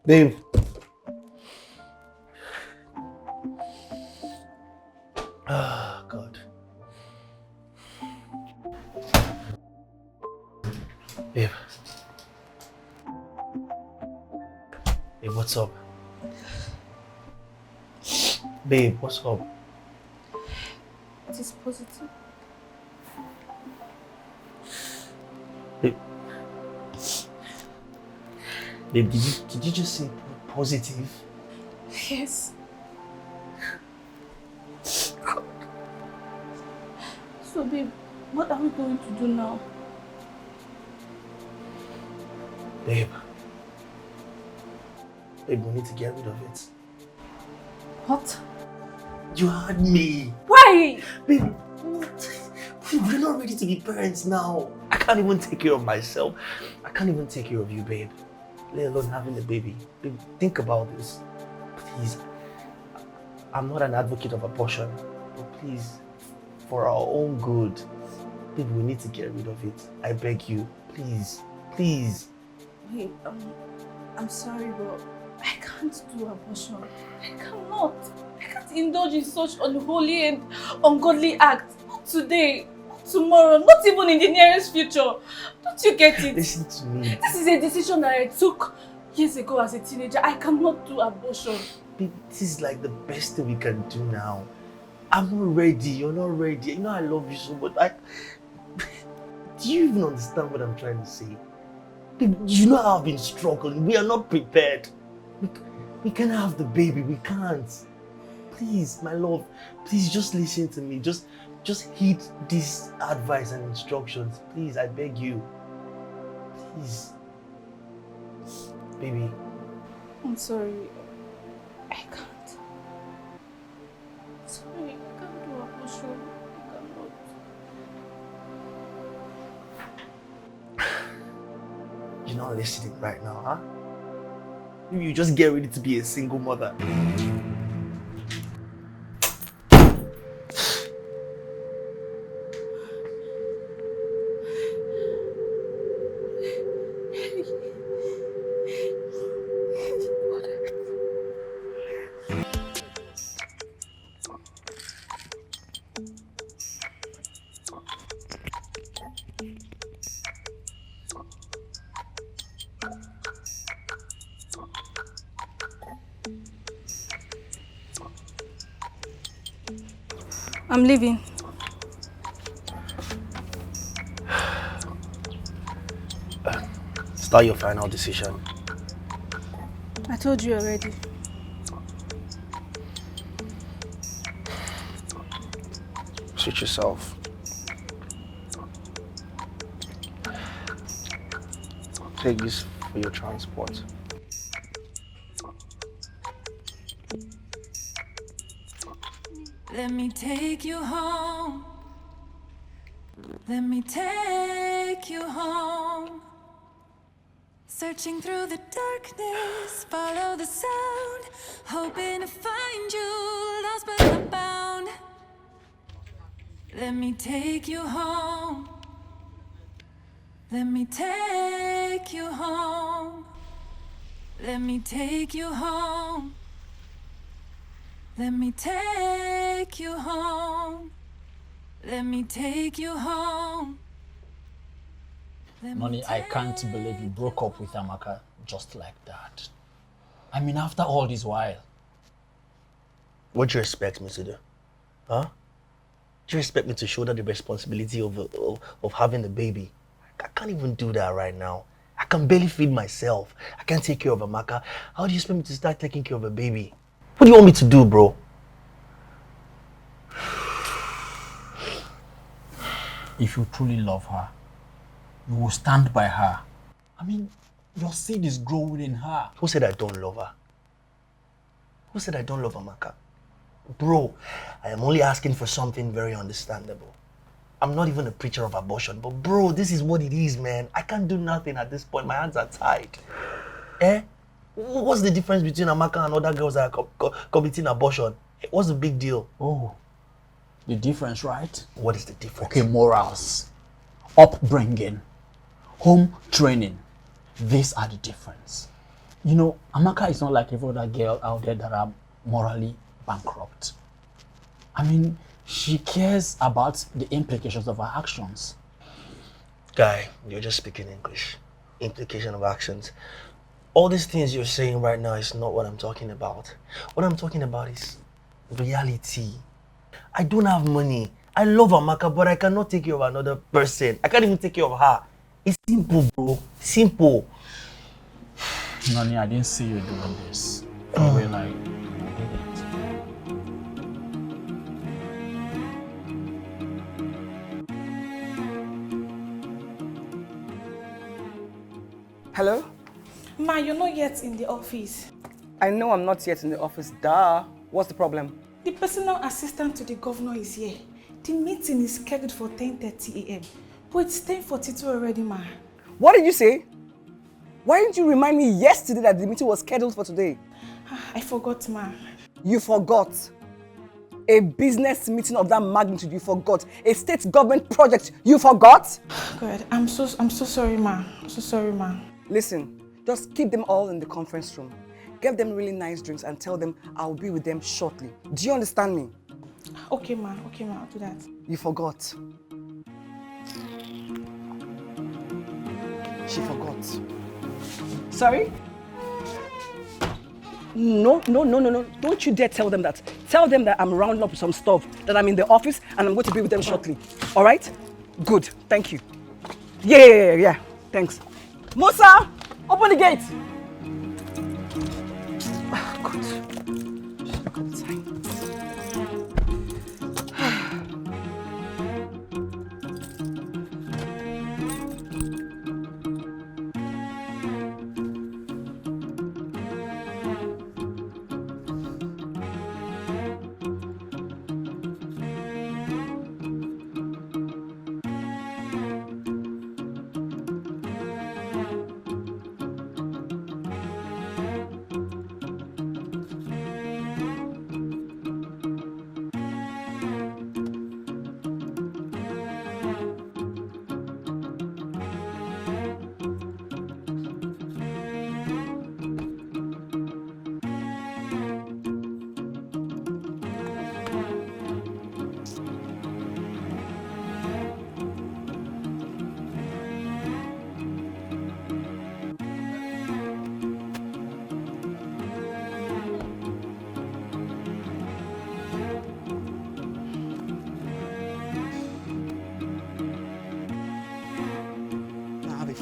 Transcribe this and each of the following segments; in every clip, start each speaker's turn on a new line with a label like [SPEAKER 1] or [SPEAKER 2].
[SPEAKER 1] Babe. Ah, God. Babe. Babe, what's up? Babe, what's up?
[SPEAKER 2] It is positive.
[SPEAKER 1] Babe. Babe, did you just say positive?
[SPEAKER 2] Yes. So babe, what are we going to do now?
[SPEAKER 1] Babe, we need to get rid of it.
[SPEAKER 2] What?
[SPEAKER 1] You heard me.
[SPEAKER 2] Why?
[SPEAKER 1] Babe, we're not ready to be parents now. I can't even take care of myself. I can't even take care of you, babe. Let alone having a baby. Babe, think about this. Please. I'm not an advocate of abortion, but please, for our own good, babe, we need to get rid of it. I beg you. Please. Please.
[SPEAKER 2] Wait, I'm sorry, but I can't do abortion. I cannot. I can't indulge in such unholy and ungodly acts. Not today, not tomorrow, not even in the nearest future. Don't you get it?
[SPEAKER 1] Listen to me.
[SPEAKER 2] This is a decision that I took years ago as a teenager. I cannot do abortion.
[SPEAKER 1] Babe, this is like the best thing we can do now. I'm not ready. You're not ready. You know I love you so much. Do you even understand what I'm trying to say? Babe, you know how I've been struggling. We are not prepared. We can't have the baby. We can't. Please, my love. Please just listen to me. Just heed this advice and instructions. Please, I beg you. Please. Baby.
[SPEAKER 2] I'm sorry. I can't. Sorry, I can't do abortion. I cannot.
[SPEAKER 1] You're not listening right now, huh? You just get ready to be a single mother.
[SPEAKER 2] I'm leaving.
[SPEAKER 1] Start your final decision.
[SPEAKER 2] I told you already.
[SPEAKER 1] Suit yourself. Take this for your transport.
[SPEAKER 3] Let me take you home. Let me take you home. Searching through the darkness, follow the sound, hoping to find you, lost but not bound. Let me take you home. Let me take you home. Let me take you home. Let me take you home. Let me take you home.
[SPEAKER 4] Noni, I can't believe you broke up with Amaka just like that. I mean, after all this while.
[SPEAKER 1] What do you expect me to do? Huh? Do you expect me to shoulder the responsibility of having the baby? I can't even do that right now. I can barely feed myself. I can't take care of Amaka. How do you expect me to start taking care of a baby? What do you want me to do, bro?
[SPEAKER 4] If you truly love her, you will stand by her. I mean, your seed is growing in her.
[SPEAKER 1] Who said I don't love her? Who said I don't love Amaka? Bro, I am only asking for something very understandable. I'm not even a preacher of abortion, but bro, this is what it is, man. I can't do nothing at this point. My hands are tied. Eh? What's the difference between Amaka and other girls that are committing abortion? What's the big deal?
[SPEAKER 4] Oh, the difference, right?
[SPEAKER 1] What is the difference?
[SPEAKER 4] Okay, morals, upbringing, home training. These are the difference. You know, Amaka is not like every other girl out there that are morally bankrupt. I mean, she cares about the implications of her actions.
[SPEAKER 1] Guy, you're just speaking English. Implication of actions. All these things you're saying right now is not what I'm talking about. What I'm talking about is reality. I don't have money. I love Amaka, but I cannot take care of another person. I can't even take care of her. It's simple, bro. Simple.
[SPEAKER 4] Nani, I didn't see you doing this. You were like, you did it.
[SPEAKER 5] Hello?
[SPEAKER 2] Ma, you're not yet in the office.
[SPEAKER 5] I know I'm not yet in the office. Duh. What's the problem?
[SPEAKER 2] The personal assistant to the governor is here. The meeting is scheduled for 10:30 a.m. But it's 10:42 already, ma.
[SPEAKER 5] What did you say? Why didn't you remind me yesterday that the meeting was scheduled for today?
[SPEAKER 2] I forgot, ma.
[SPEAKER 5] You forgot. A business meeting of that magnitude, you forgot. A state government project, you forgot?
[SPEAKER 2] God, I'm so sorry, ma. I'm so sorry, ma.
[SPEAKER 5] Listen, just keep them all in the conference room. Give them really nice drinks and tell them I'll be with them shortly. Do you understand me?
[SPEAKER 2] Okay, ma. Okay, ma. I'll do that.
[SPEAKER 5] You forgot. She forgot. Sorry? No. Don't you dare tell them that. Tell them that I'm rounding up some stuff, that I'm in the office and I'm going to be with them shortly. All right? Good. Thank you. Yeah. Thanks. Musa, open the gate. Oh, God. Just look at the time.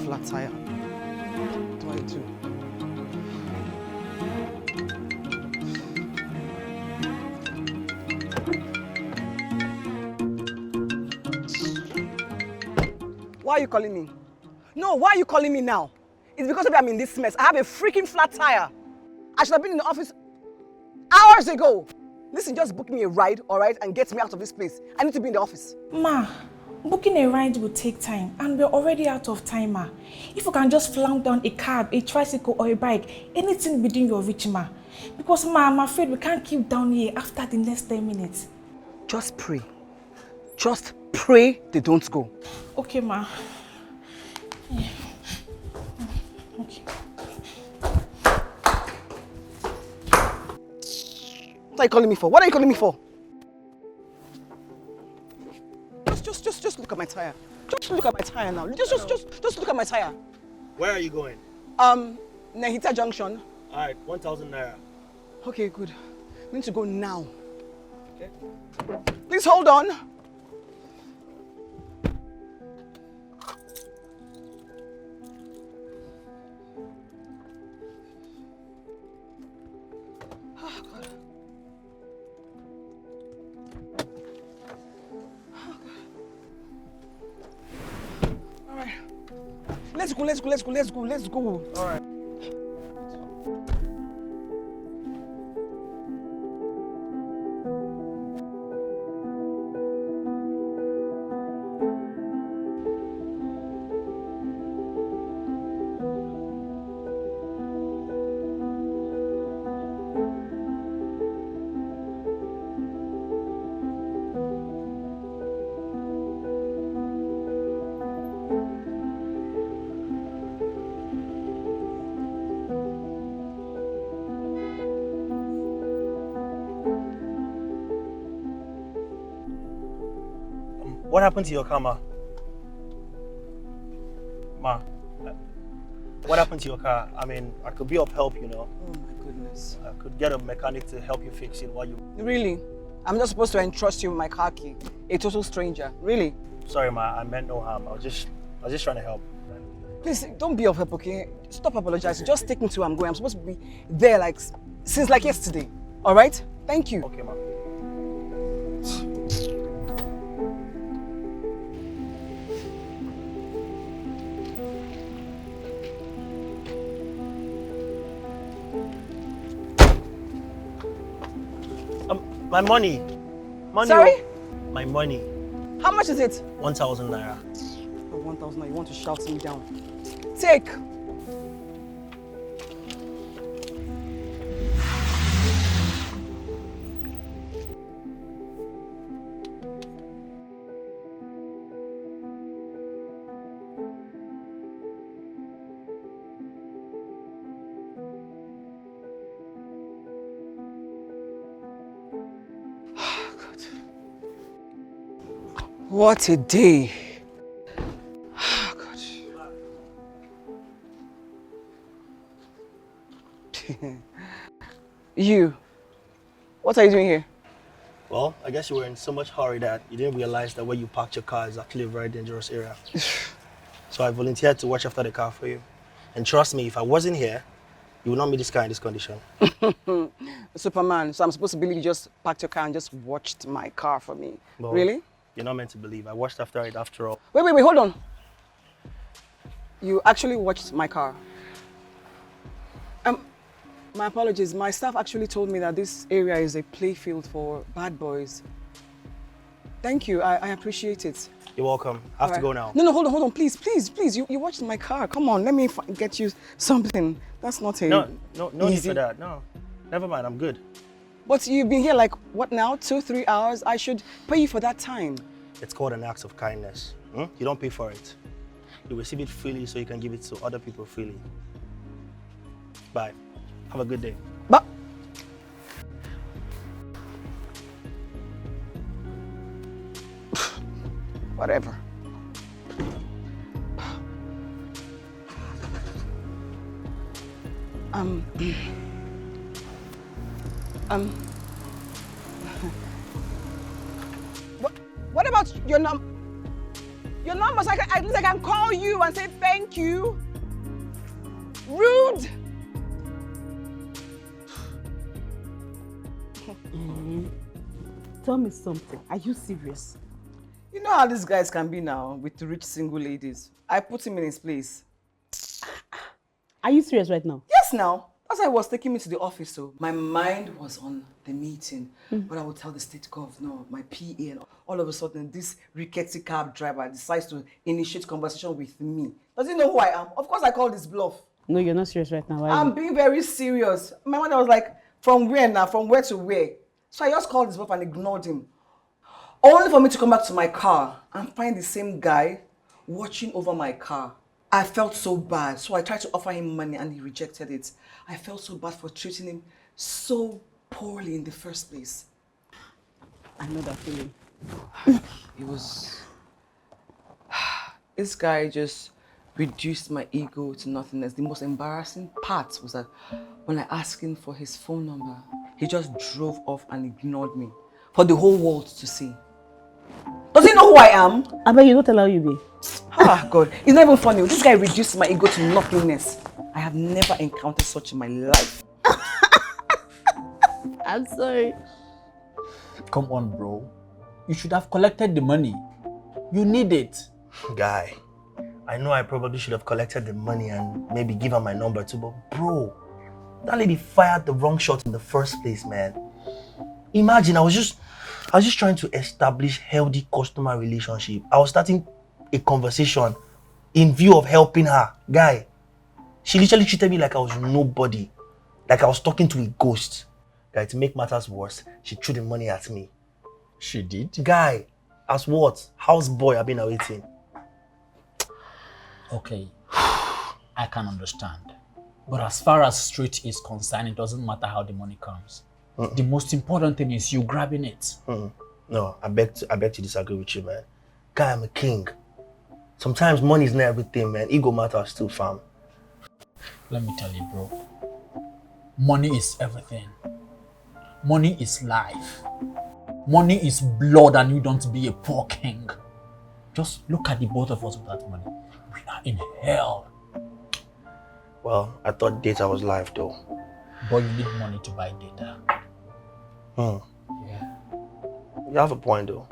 [SPEAKER 5] Flat tire. What do I do? Why are you calling me? No, why are you calling me now? It's because of I'm in this mess. I have a freaking flat tire. I should have been in the office hours ago. Listen, just book me a ride, all right, and get me out of this place. I need to be in the office.
[SPEAKER 2] Ma, booking a ride will take time, and we're already out of time, ma. If you can just flank down a cab, a tricycle, or a bike, anything within your reach, ma. Because, ma, I'm afraid we can't keep down here after the next 10 minutes.
[SPEAKER 5] Just pray. Just pray they don't go.
[SPEAKER 2] Okay, ma. Yeah. Okay.
[SPEAKER 5] What are you calling me for? What are you calling me for? Just look at my tire. Just look at my tire now. Just look at my tire.
[SPEAKER 1] Where are you going?
[SPEAKER 5] Nahita Junction.
[SPEAKER 1] All right, 1,000 naira.
[SPEAKER 5] Okay, good. We need to go now.
[SPEAKER 1] Okay.
[SPEAKER 5] Please hold on. Oh, God. All right. Let's go. All right.
[SPEAKER 1] What happened to your car, Ma? Ma, what happened to your car? I mean, I could be of help, you know.
[SPEAKER 5] Oh my goodness.
[SPEAKER 1] I could get a mechanic to help you fix it while you...
[SPEAKER 5] Really? I'm not supposed to entrust you with my car key. A total stranger. Really?
[SPEAKER 1] Sorry, Ma, I meant no harm. I was just trying to help.
[SPEAKER 5] Please, don't be of help, okay? Stop apologizing. Just take me to where I'm going. I'm supposed to be there like since like yesterday. All right? Thank you.
[SPEAKER 1] Okay, Ma. My money.
[SPEAKER 5] Sorry?
[SPEAKER 1] My money.
[SPEAKER 5] How much is it?
[SPEAKER 1] 1,000 naira.
[SPEAKER 5] Oh, 1,000 naira. You want to shout me down? Take. What a day. Oh, God. You, what are you doing here?
[SPEAKER 1] Well, I guess you were in so much hurry that you didn't realize that where you parked your car is actually a very dangerous area. So I volunteered to watch after the car for you. And trust me, if I wasn't here, you would not meet this car in this condition.
[SPEAKER 5] Superman, so I'm supposed to believe you just parked your car and just watched my car for me.
[SPEAKER 1] Well,
[SPEAKER 5] really?
[SPEAKER 1] You're not meant to believe. I watched after it after all.
[SPEAKER 5] Wait, hold on. You actually watched my car. My apologies. My staff actually told me that this area is a playfield for bad boys. Thank you. I appreciate it.
[SPEAKER 1] You're welcome. I have to go now.
[SPEAKER 5] No, hold on. Please. You watched my car. Come on, let me get you something. That's not a
[SPEAKER 1] No need
[SPEAKER 5] easy.
[SPEAKER 1] for that. No, never mind. I'm good.
[SPEAKER 5] But you've been here like, what now, 2-3 hours? I should pay you for that time.
[SPEAKER 1] It's called an act of kindness. You don't pay for it. You receive it freely so you can give it to other people freely. Bye. Have a good day.
[SPEAKER 5] But whatever. What about your number? Your number, so at least I can call you and say thank you. Rude.
[SPEAKER 6] Tell me something. Are you serious?
[SPEAKER 5] You know how these guys can be now with the rich single ladies. I put him in his place.
[SPEAKER 6] Are you serious right now?
[SPEAKER 5] Yes, now. As I was taking me to the office, so my mind was on the meeting. But I would tell the state governor, my PA, and all of a sudden, this rickety cab driver decides to initiate conversation with me. Does he know who I am? Of course, I call this bluff.
[SPEAKER 6] No, you're not serious right now. Are
[SPEAKER 5] I'm
[SPEAKER 6] you?
[SPEAKER 5] being very serious. My mother was like, from where now? From where to where? So I just called this bluff and ignored him. Only for me to come back to my car and find the same guy watching over my car. I felt so bad, so I tried to offer him money and he rejected it. I felt so bad for treating him so poorly in the first place.
[SPEAKER 6] I know that feeling.
[SPEAKER 5] It was... This guy just reduced my ego to nothingness. The most embarrassing part was that when I asked him for his phone number, he just drove off and ignored me for the whole world to see. Does he know who I am?
[SPEAKER 6] I bet you don't tell how you be.
[SPEAKER 5] Ah, God. It's not even funny. This guy reduced my ego to nothingness. I have never encountered such in my life.
[SPEAKER 6] I'm sorry.
[SPEAKER 4] Come on, bro. You should have collected the money. You need it.
[SPEAKER 1] Guy, I know I probably should have collected the money and maybe give her my number too, but bro, that lady fired the wrong shot in the first place, man. Imagine, I was just trying to establish healthy customer relationship. I was starting a conversation in view of helping her. Guy, she literally treated me like I was nobody. Like I was talking to a ghost. Guy, to make matters worse, she threw the money at me.
[SPEAKER 4] She did?
[SPEAKER 1] Guy, as what? House boy I've been awaiting.
[SPEAKER 4] Okay, I can understand. But as far as street is concerned, it doesn't matter how the money comes. The most important thing is you grabbing it.
[SPEAKER 1] No, I beg to disagree with you, man. Guy, I'm a king. Sometimes money is not everything, man. Ego matters too, fam.
[SPEAKER 4] Let me tell you, bro. Money is everything. Money is life. Money is blood, and you don't be a poor king. Just look at the both of us without money. We are in hell.
[SPEAKER 1] Well, I thought data was life, though.
[SPEAKER 4] But you need money to buy data.
[SPEAKER 1] Hmm.
[SPEAKER 4] Yeah.
[SPEAKER 1] You have a point, though.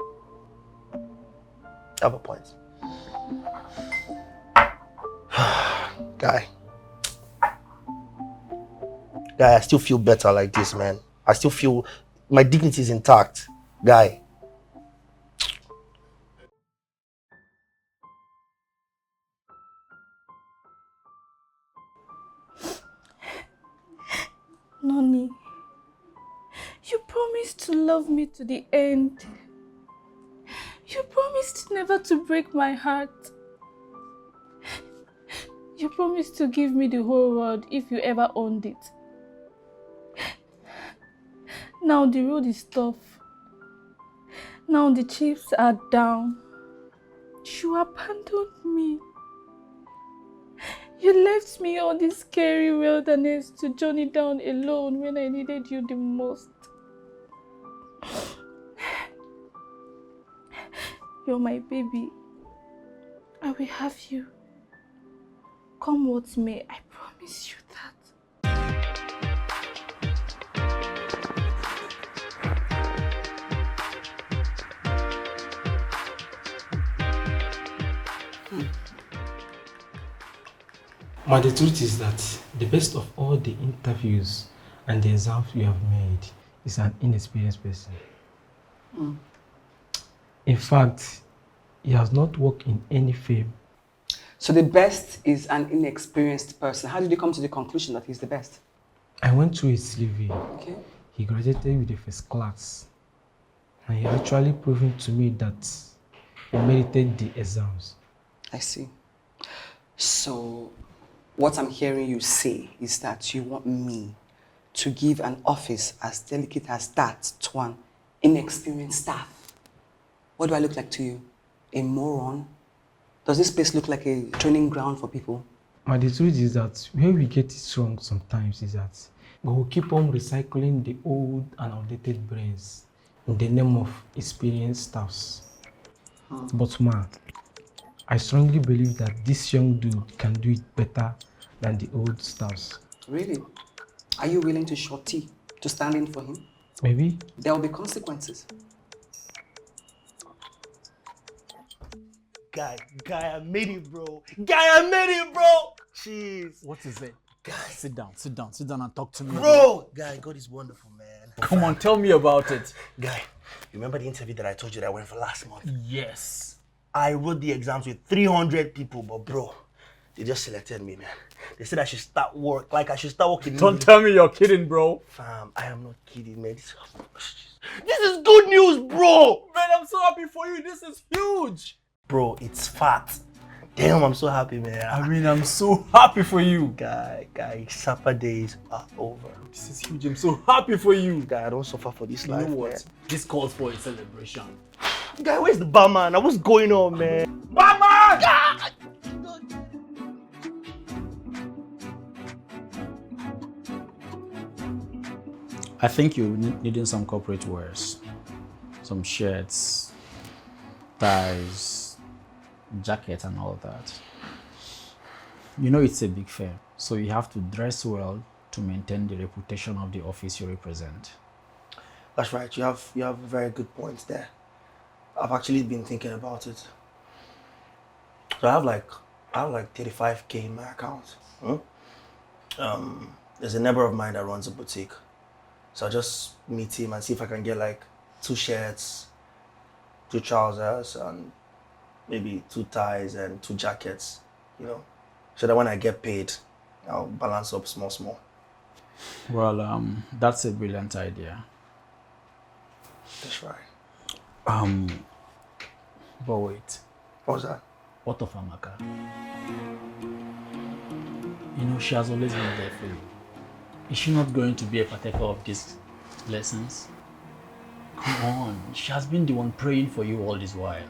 [SPEAKER 1] You have a point. Guy, I still feel better like this, man. I still feel my dignity is intact. Guy.
[SPEAKER 2] Noni, you promised to love me to the end. You promised never to break my heart. You promised to give me the whole world if you ever owned it. Now the road is tough. Now the chips are down. You abandoned me. You left me on this scary wilderness to journey down alone when I needed you the most. You're my baby. I will have you. Come what may, I promise you that.
[SPEAKER 7] But the truth is that the best of all the interviews and the exams you have made is an inexperienced person. In fact, he has not worked in any firm.
[SPEAKER 5] So the best is an inexperienced person. How did you come to the conclusion that he's the best?
[SPEAKER 7] I went through his CV.
[SPEAKER 5] Okay.
[SPEAKER 7] He graduated with the first class. And he actually proven to me that he merited the exams.
[SPEAKER 5] I see. So what I'm hearing you say is that you want me to give an office as delicate as that to an inexperienced staff. What do I look like to you? A moron? Does this place look like a training ground for people?
[SPEAKER 7] But the truth is that where we get it wrong sometimes is that we will keep on recycling the old and outdated brains in the name of experienced staffs. But man, I strongly believe that this young dude can do it better than the old staffs.
[SPEAKER 5] Really? Are you willing to shorty to stand in for him?
[SPEAKER 7] Maybe?
[SPEAKER 5] There will be consequences.
[SPEAKER 1] Guy, I made it, bro. Guy, I made it, bro. Jeez.
[SPEAKER 4] What is it? Guy, sit down and talk to me.
[SPEAKER 1] Bro! Guy, God is wonderful, man.
[SPEAKER 4] Come on, tell me about it.
[SPEAKER 1] Guy, you remember the interview that I told you that I went for last month?
[SPEAKER 4] Yes.
[SPEAKER 1] I wrote the exams with 300 people, but bro, they just selected me, man. They said I should start work, like I should start working.
[SPEAKER 4] Don't tell me you're kidding, bro.
[SPEAKER 1] Fam, I am not kidding, man. This is good news, bro!
[SPEAKER 4] Man, I'm so happy for you. This is huge.
[SPEAKER 1] Bro, it's fat. Damn, I'm so happy, man.
[SPEAKER 4] I mean, I'm so happy for you.
[SPEAKER 1] Guy, supper days are over.
[SPEAKER 4] This is huge. I'm so happy for you.
[SPEAKER 1] Guy, I don't suffer for this
[SPEAKER 4] You
[SPEAKER 1] life,
[SPEAKER 4] know what?
[SPEAKER 1] man.
[SPEAKER 4] This calls for a celebration.
[SPEAKER 1] Guy, where's the barman? What's going on, man? Barman! God!
[SPEAKER 4] I think you're needing some corporate wears. Some shirts, ties, jacket and all that. You know it's a big firm, so you have to dress well to maintain the reputation of the office you represent.
[SPEAKER 1] That's right. You have very good points there. I've actually been thinking about it. So I have like 35K in my account. There's a neighbor of mine that runs a boutique. So I'll just meet him and see if I can get like 2 shirts, 2 trousers, and maybe 2 ties and 2 jackets, you know, so that when I get paid, I'll balance up small.
[SPEAKER 4] Well, that's a brilliant idea.
[SPEAKER 1] That's right.
[SPEAKER 4] But wait,
[SPEAKER 1] What was that?
[SPEAKER 4] what of Amaka? You know, she has always been there for you. Is she not going to be a partaker of these lessons? Come on, she has been the one praying for you all this while.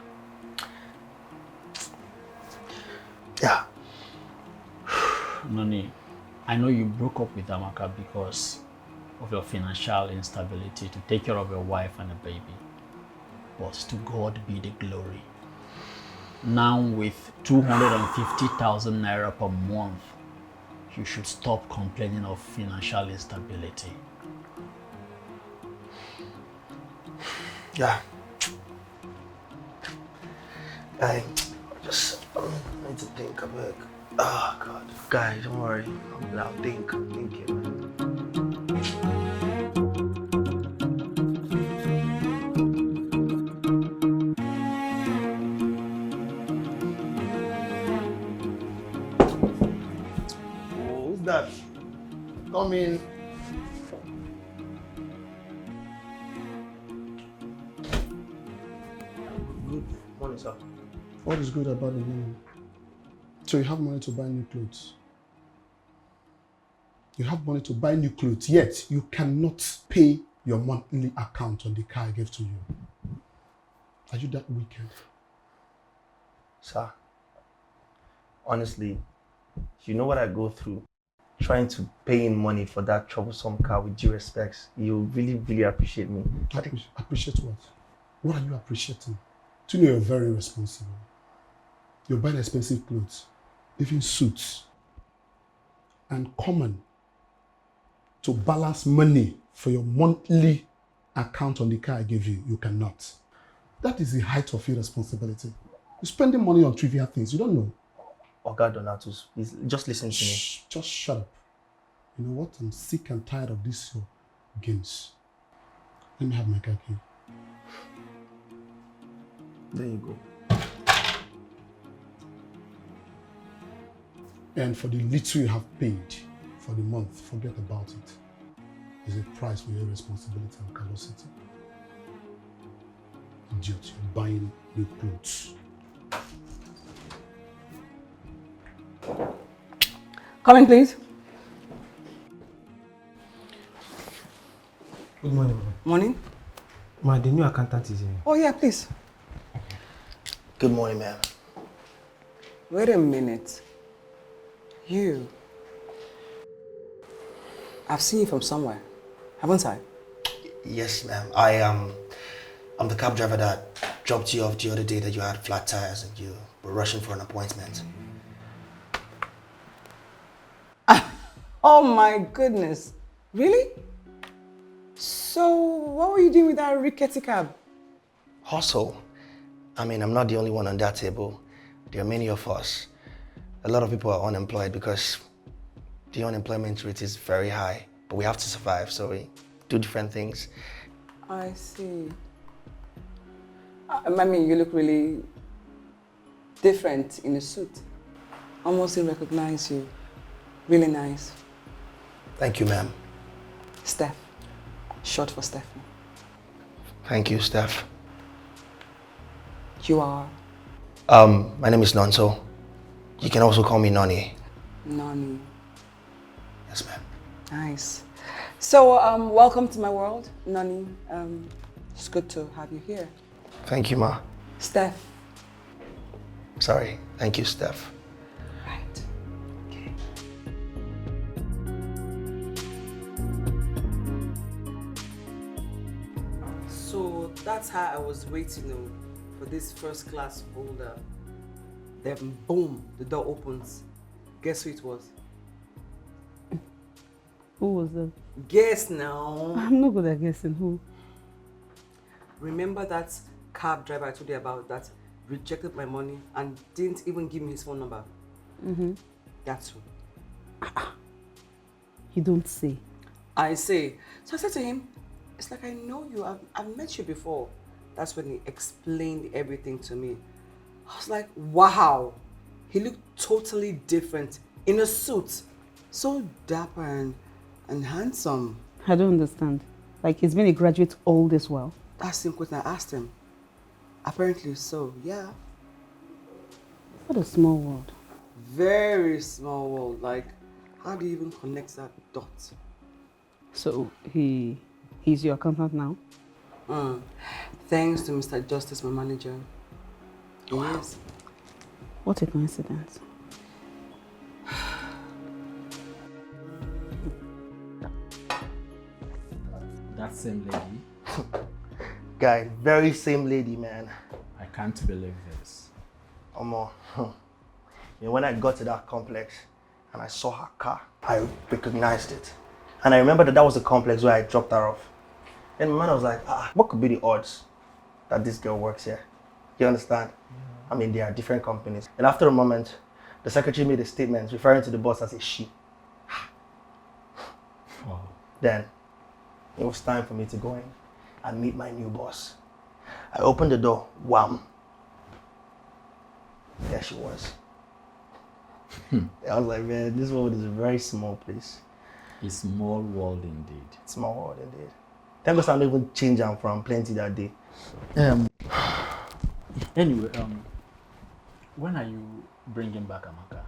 [SPEAKER 4] Noni, I know you broke up with Amaka because of your financial instability to take care of your wife and a baby. But to God be the glory. Now with 250,000 naira per month, you should stop complaining of financial instability.
[SPEAKER 1] Yeah. I need to think about it. Oh God. Guy, don't worry. I'll think. I'm thinking. Oh, who's that? Come in. Good morning, sir.
[SPEAKER 8] What is good about the money? So you have money to buy new clothes. You have money to buy new clothes, yet you cannot pay your monthly account on the car I gave to you. Are you that wicked?
[SPEAKER 1] Sir, honestly, you know what I go through trying to pay in money for that troublesome car. With due respects, you really, really appreciate me.
[SPEAKER 8] Appreciate what? What are you appreciating? Do you know you're very responsible? You're buying expensive clothes, even suits, and common to balance money for your monthly account on the car I gave you. You cannot. That is the height of irresponsibility. You're spending money on trivial things. You don't know.
[SPEAKER 1] Oga Donatus, please just listen to me.
[SPEAKER 8] Shh, just shut up. You know what? I'm sick and tired of these games. Let me have my car key.
[SPEAKER 1] There you go.
[SPEAKER 8] And for the little you have paid for the month, forget about it. It's a price for your irresponsibility and callosity. Idiot, you're buying new clothes.
[SPEAKER 5] Come in, please.
[SPEAKER 7] Good morning, ma'am.
[SPEAKER 5] Morning.
[SPEAKER 7] Ma, the new accountant is here.
[SPEAKER 5] Oh, yeah, please.
[SPEAKER 1] Good morning, ma'am.
[SPEAKER 5] Wait a minute. I've seen you from somewhere, haven't I?
[SPEAKER 1] Yes, ma'am. I'm the cab driver that dropped you off the other day that you had flat tires and you were rushing for an appointment.
[SPEAKER 5] Oh my goodness. Really? So what were you doing with that rickety cab?
[SPEAKER 1] Hustle. I mean, I'm not the only one on that table. There are many of us. A lot of people are unemployed because the unemployment rate is very high, but we have to survive, so we do different things.
[SPEAKER 5] I see. I mean, you look really different in a suit. Almost didn't recognize you. Really nice.
[SPEAKER 1] Thank you, ma'am.
[SPEAKER 5] Steph. Short for Stephanie.
[SPEAKER 1] Thank you, Steph.
[SPEAKER 5] You are?
[SPEAKER 1] My name is Nonso. You can also call me Noni.
[SPEAKER 5] Nani.
[SPEAKER 1] Yes, ma'am.
[SPEAKER 5] Nice. So, welcome to my world, Nani. It's good to have you here.
[SPEAKER 1] Thank you, Ma.
[SPEAKER 5] Steph.
[SPEAKER 1] Sorry. Thank you, Steph.
[SPEAKER 5] Right. Okay. So that's how I was waiting for this first class folder. Then boom, the door opens. Guess who it was?
[SPEAKER 6] Who was that?
[SPEAKER 5] Guess now.
[SPEAKER 6] I'm not good at guessing who.
[SPEAKER 5] Remember that cab driver I told you about that rejected my money and didn't even give me his phone number?
[SPEAKER 6] Mm-hmm.
[SPEAKER 5] That's who.
[SPEAKER 6] You don't say.
[SPEAKER 5] I say. So I said to him, it's like I know you, I've met you before. That's when he explained everything to me. I was like, wow. He looked totally different in a suit. So dapper and handsome.
[SPEAKER 6] I don't understand. Like he's been a graduate all this while.
[SPEAKER 5] That's the question I asked him. Apparently so, yeah.
[SPEAKER 6] What a small world.
[SPEAKER 5] Very small world. Like, how do you even connect that dot?
[SPEAKER 6] So he's your accountant now?
[SPEAKER 5] Thanks to Mr. Justice, my manager. Wow. Yes.
[SPEAKER 6] What a coincidence.
[SPEAKER 4] That same lady?
[SPEAKER 1] Guy, very same lady, man.
[SPEAKER 4] I can't believe this.
[SPEAKER 1] Omo, when I got to that complex and I saw her car, I recognized it. And I remember that was the complex where I dropped her off. Then my man was like, what could be the odds that this girl works here? You understand? I mean, there are different companies. And after a moment, the secretary made a statement referring to the boss as a she.
[SPEAKER 4] Wow.
[SPEAKER 1] Then, it was time for me to go in and meet my new boss. I opened the door, wham. There she was. I was like, man, this world is a very small place.
[SPEAKER 4] A small world indeed.
[SPEAKER 1] Small world indeed. Thank God I don't even change them from plenty that day.
[SPEAKER 4] Anyway, when are you bringing back Amaka?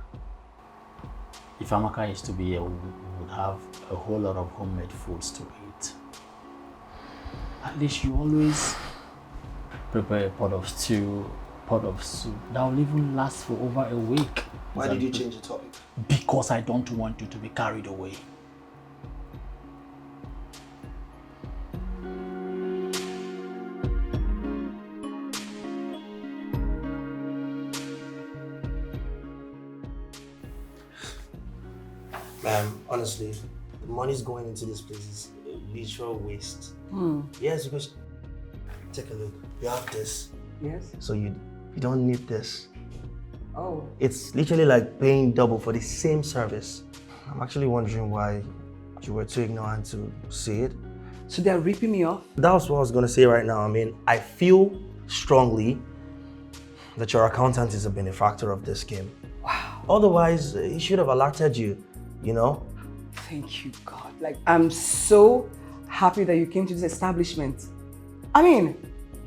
[SPEAKER 4] If Amaka is to be here, we would have a whole lot of homemade foods to eat. At least you always prepare a pot of stew, pot of soup. That will even last for over a week.
[SPEAKER 1] Why did you change the topic?
[SPEAKER 4] Because I don't want you to be carried away.
[SPEAKER 1] Honestly, the money's going into this place is a literal waste. Yes, because take a look. You have this.
[SPEAKER 5] Yes.
[SPEAKER 1] So you don't need this.
[SPEAKER 5] Oh.
[SPEAKER 1] It's literally like paying double for the same service. I'm actually wondering why you were too ignorant to see it.
[SPEAKER 5] So they're ripping me off?
[SPEAKER 1] That's what I was gonna say right now. I mean, I feel strongly that your accountant is a benefactor of this scheme.
[SPEAKER 5] Wow.
[SPEAKER 1] Otherwise, he should have alerted you, you know?
[SPEAKER 5] Thank you, God. Like, I'm so happy that you came to this establishment. I mean,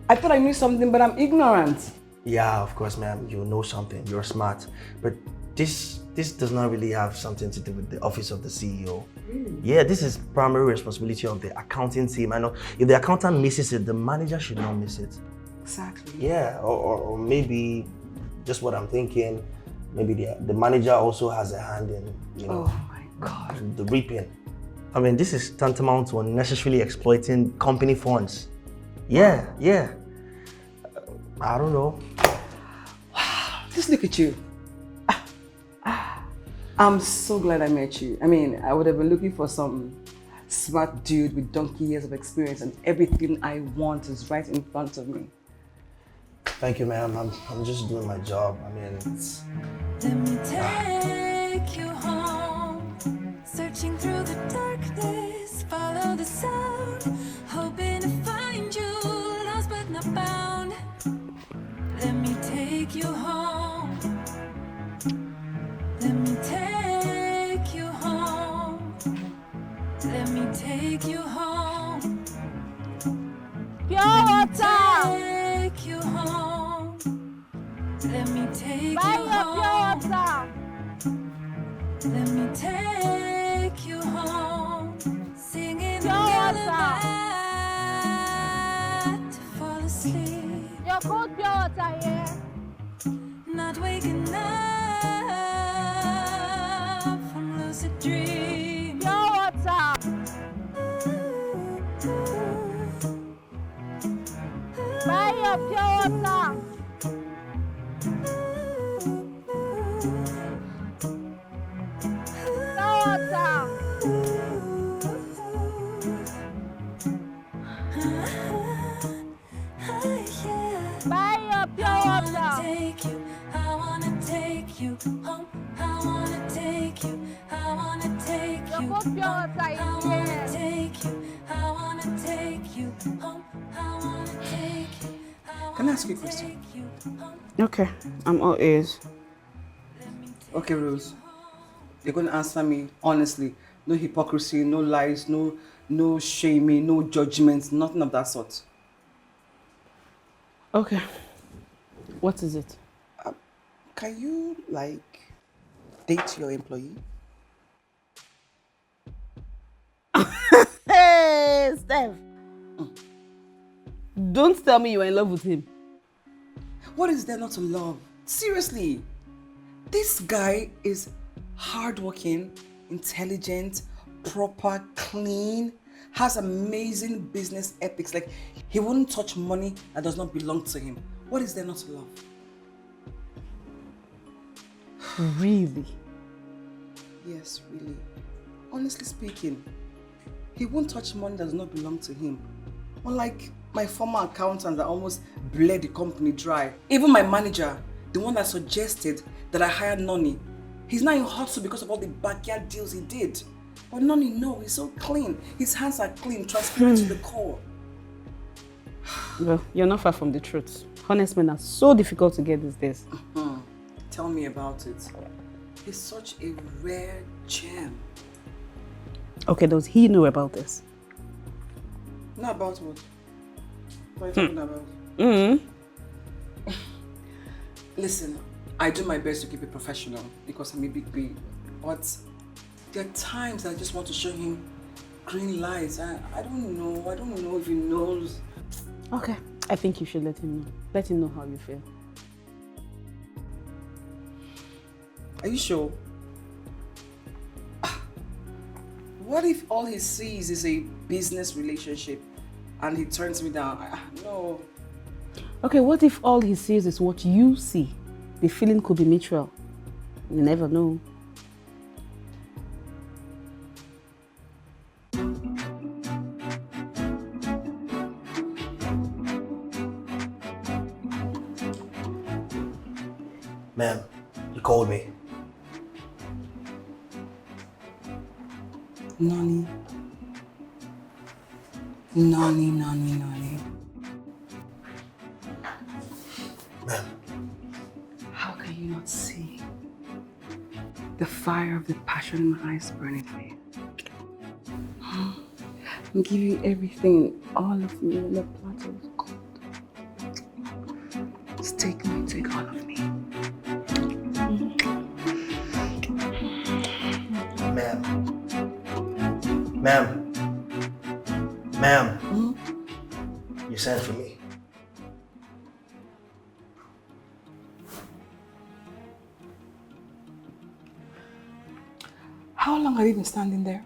[SPEAKER 5] I thought I knew something, but I'm ignorant.
[SPEAKER 1] Yeah, of course, ma'am. You know something. You're smart. But this does not really have something to do with the office of the CEO.
[SPEAKER 5] Really?
[SPEAKER 1] Yeah, this is primary responsibility of the accounting team. I know if the accountant misses it, the manager should not miss it.
[SPEAKER 5] Exactly.
[SPEAKER 1] Yeah, or maybe just what I'm thinking, maybe the manager also has a hand in, you know,
[SPEAKER 5] Oh my God.
[SPEAKER 1] the reaping. I mean, this is tantamount to unnecessarily exploiting company funds. Yeah. I don't know.
[SPEAKER 5] Just look at you. I'm so glad I met you. I mean, I would have been looking for some smart dude with donkey years of experience, and everything I want is right in front of me.
[SPEAKER 1] Thank you, ma'am. I'm just doing my job. I mean, it's...
[SPEAKER 3] Let me take you home, searching through the darkness, follow the sound, hoping to find you, lost but not bound. Let me take you home. Let me take you home. Let me take you home.
[SPEAKER 2] Pure water!
[SPEAKER 3] Take you home. Let me take
[SPEAKER 2] Buy
[SPEAKER 3] you
[SPEAKER 2] your
[SPEAKER 3] home.
[SPEAKER 2] pure water!
[SPEAKER 3] Let me take you home. Singing
[SPEAKER 2] Pure
[SPEAKER 3] lullaby
[SPEAKER 2] water!
[SPEAKER 3] to fall asleep.
[SPEAKER 2] Your cold pure water here.
[SPEAKER 3] Not waking up from lucid dreams.
[SPEAKER 2] Pure water! Buy your pure water! Pure water! Buy your pure water!
[SPEAKER 3] Take you, I wanna take you home. I wanna take you, I wanna take
[SPEAKER 2] Your
[SPEAKER 3] you
[SPEAKER 2] cold pure
[SPEAKER 3] home.
[SPEAKER 2] water
[SPEAKER 3] I
[SPEAKER 2] is
[SPEAKER 3] wanna
[SPEAKER 2] here.
[SPEAKER 3] take you, I wanna take you home. I wanna take you, I
[SPEAKER 5] Can I ask you a
[SPEAKER 3] wanna
[SPEAKER 5] question?
[SPEAKER 3] take you home.
[SPEAKER 5] Okay, I'm all ears. Okay, Rose. You're going to answer me honestly. No hypocrisy, no lies, no shaming, no judgments, nothing of that sort.
[SPEAKER 6] Okay. What is it?
[SPEAKER 5] Can you, like, date your employee?
[SPEAKER 6] Hey, Steph! Don't tell me you're in love with him.
[SPEAKER 5] What is there not to love? Seriously. This guy is hardworking, intelligent, proper, clean, has amazing business ethics. Like, he wouldn't touch money that does not belong to him. What is there not to love?
[SPEAKER 6] Really?
[SPEAKER 5] Yes, really. Honestly speaking, he won't touch money that does not belong to him. Unlike my former accountant that almost bled the company dry. Even my manager, the one that suggested that I hire Nonny, he's now in hustle because of all the backyard deals he did. But Nonny, no, he's so clean. His hands are clean, transparent to the core.
[SPEAKER 6] Well, you're not far from the truth. Honest men are so difficult to get these days.
[SPEAKER 5] Tell me about it. He's such a rare gem.
[SPEAKER 6] Okay, does he know about this?
[SPEAKER 5] Not about what? What are you talking about? Listen, I do my best to keep it professional because I'm a big bee. But there are times I just want to show him green lights. I don't know if he knows.
[SPEAKER 6] Okay, I think you should let him know. Let him know how you feel.
[SPEAKER 5] Are you sure? What if all he sees is a business relationship and he turns me down? No.
[SPEAKER 6] Okay, what if all he sees is what you see? The feeling could be mutual. You never know.
[SPEAKER 1] Ma'am, you called me.
[SPEAKER 5] Nonny. Nonny.
[SPEAKER 1] Ma'am.
[SPEAKER 5] How can you not see the fire of the passion in my eyes burning for you? I'm giving you everything, all of me on a platter of gold. Just take me, take all of me.
[SPEAKER 1] Ma'am, you sent for me.
[SPEAKER 5] How long have you been standing there?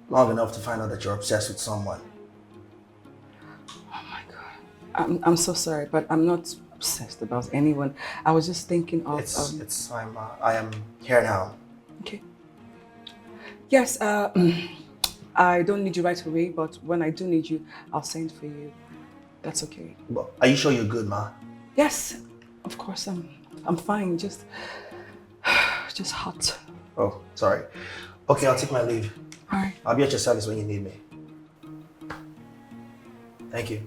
[SPEAKER 1] Long enough to find out that you're obsessed with someone.
[SPEAKER 5] Oh my God. I'm so sorry, but I'm not obsessed about anyone. I was just thinking of...
[SPEAKER 1] I am here now.
[SPEAKER 5] Okay. Yes, I don't need you right away, but when I do need you, I'll send for you. That's okay.
[SPEAKER 1] But are you sure you're good, Ma?
[SPEAKER 5] Yes, of course. I'm fine. Just hot.
[SPEAKER 1] Oh, sorry. Okay, I'll take my leave.
[SPEAKER 5] All right.
[SPEAKER 1] I'll be at your service when you need me. Thank you.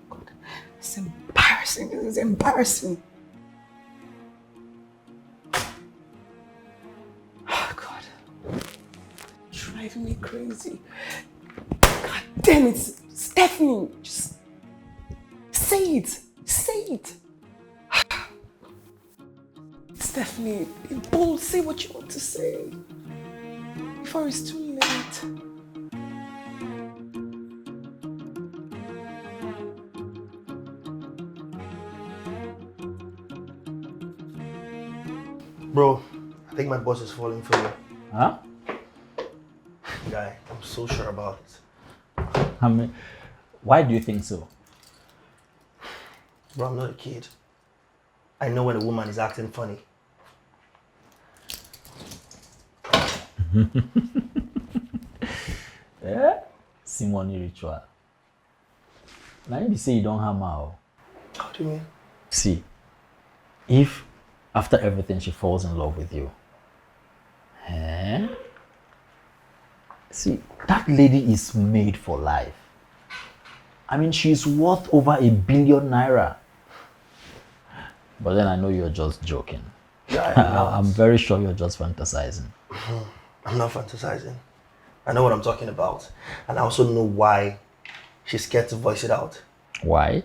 [SPEAKER 5] God, it's embarrassing. This is embarrassing. Oh God, driving me crazy. God damn it, Stephanie! Just say it. Say it. Stephanie, be bold. Say what you want to say before it's too late.
[SPEAKER 1] Bro, I think my boss is falling for you.
[SPEAKER 4] Huh?
[SPEAKER 1] Guy, I'm so sure about it.
[SPEAKER 4] I mean, why do you think so?
[SPEAKER 1] Bro, I'm not a kid. I know when a woman is acting funny.
[SPEAKER 4] Yeah? Simone ritual. Now you say you don't hammer.
[SPEAKER 1] How do you mean?
[SPEAKER 4] See, if after everything she falls in love with you, see, that lady is made for life. I mean, she's worth over $1 billion. But then I know you're just joking.
[SPEAKER 1] Yeah,
[SPEAKER 4] I'm very sure you're just fantasizing.
[SPEAKER 1] I'm not fantasizing. I know what I'm talking about. And I also know why she's scared to voice it out.
[SPEAKER 4] Why?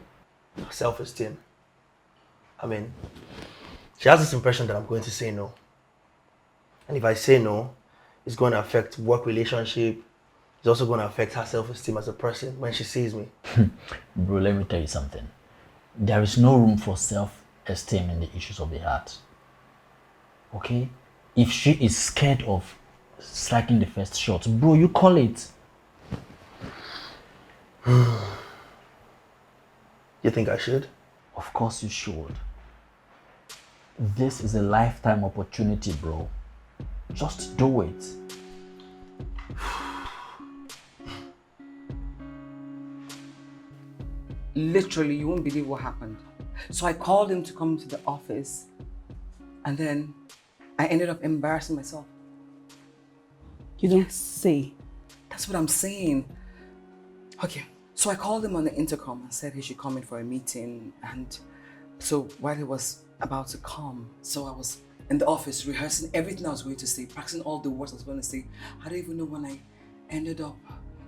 [SPEAKER 1] Self-esteem. I mean, she has this impression that I'm going to say no. And if I say no, It's going to affect work relationship. It's also going to affect her self-esteem as a person when she sees me.
[SPEAKER 4] Bro, let me tell you something. There is no room for self-esteem in the issues of the heart. Okay? If she is scared of striking the first shot, bro, you call it.
[SPEAKER 1] You think I should?
[SPEAKER 4] Of course you should. This is a lifetime opportunity, bro. Just do it.
[SPEAKER 5] Literally, you won't believe what happened. So I called him to come to the office, and then I ended up embarrassing myself.
[SPEAKER 6] You don't say.
[SPEAKER 5] That's what I'm saying. Okay, so I called him on the intercom and said he should come in for a meeting. And so while he was about to come, so I was in the office rehearsing everything I was going to say, practicing all the words I was going to say. I don't even know when I ended up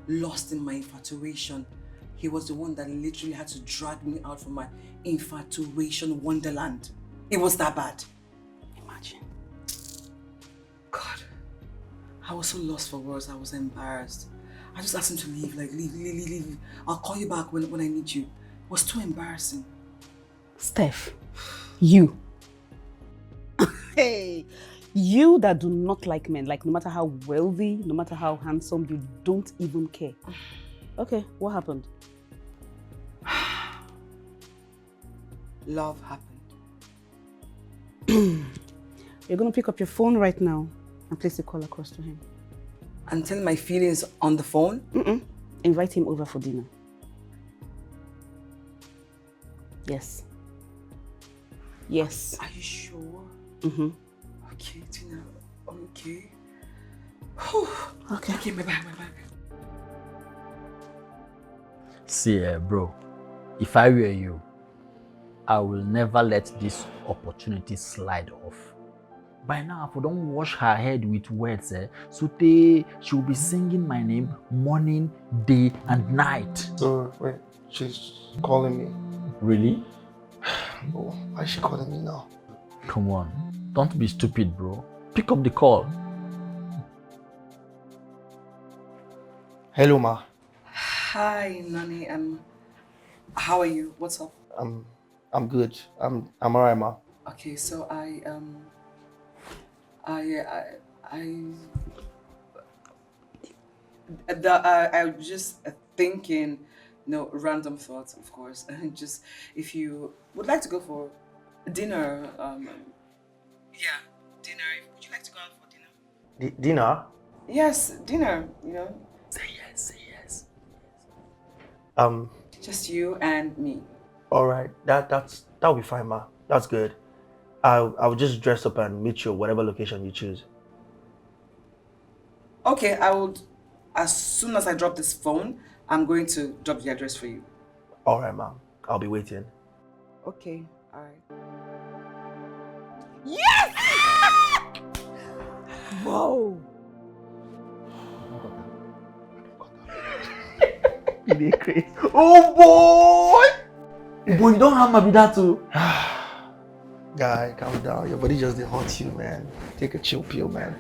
[SPEAKER 5] lost in my infatuation. He was the one that literally had to drag me out from my infatuation wonderland. It was that bad.
[SPEAKER 6] Imagine.
[SPEAKER 5] God, I was so lost for words. I was embarrassed. I just asked him to leave, like leave. I'll call you back when I need you. It was too embarrassing.
[SPEAKER 6] Steph, you. Hey, you that do not like men, like no matter how wealthy, no matter how handsome, you don't even care. Okay, what happened?
[SPEAKER 5] Love happened.
[SPEAKER 6] You're gonna pick up your phone right now and place a call across to him.
[SPEAKER 5] And tell my feelings on the phone?
[SPEAKER 6] Invite him over for dinner. Yes. Yes.
[SPEAKER 5] Are you sure? Okay, Tina. Okay. Whew.
[SPEAKER 6] Okay.
[SPEAKER 5] Okay, bye-bye.
[SPEAKER 4] See, bro, if I were you, I will never let this opportunity slide off. By now, if I don't wash her head with words, so she will be singing my name morning, day, and night.
[SPEAKER 1] So, wait, she's calling me.
[SPEAKER 4] Really?
[SPEAKER 1] Oh, why is she calling me now?
[SPEAKER 4] Come on, don't be stupid, bro. Pick up the call.
[SPEAKER 1] Hello, Ma.
[SPEAKER 5] Hi, Nani. How are you? What's up?
[SPEAKER 1] I'm good. I'm alright, Ma.
[SPEAKER 5] Okay, so I was just thinking, random thoughts, of course, and just if you would like to go for dinner, dinner. Would you like to go out for dinner?
[SPEAKER 1] Dinner?
[SPEAKER 5] Yes, dinner.
[SPEAKER 4] Say yes, say yes.
[SPEAKER 5] Just you and me.
[SPEAKER 1] Alright, that'll be fine, Ma. That's good. I'll just dress up and meet you at whatever location you choose.
[SPEAKER 5] Okay, I would. As soon as I drop this phone, I'm going to drop the address for you.
[SPEAKER 1] Alright, Ma. I'll be waiting.
[SPEAKER 5] Okay, all right.
[SPEAKER 6] Yes! Whoa!
[SPEAKER 1] Oh boy!
[SPEAKER 4] Boy, you don't have my that too.
[SPEAKER 1] Guy, calm down. Your body just haunt you, man. Take a chill pill, man.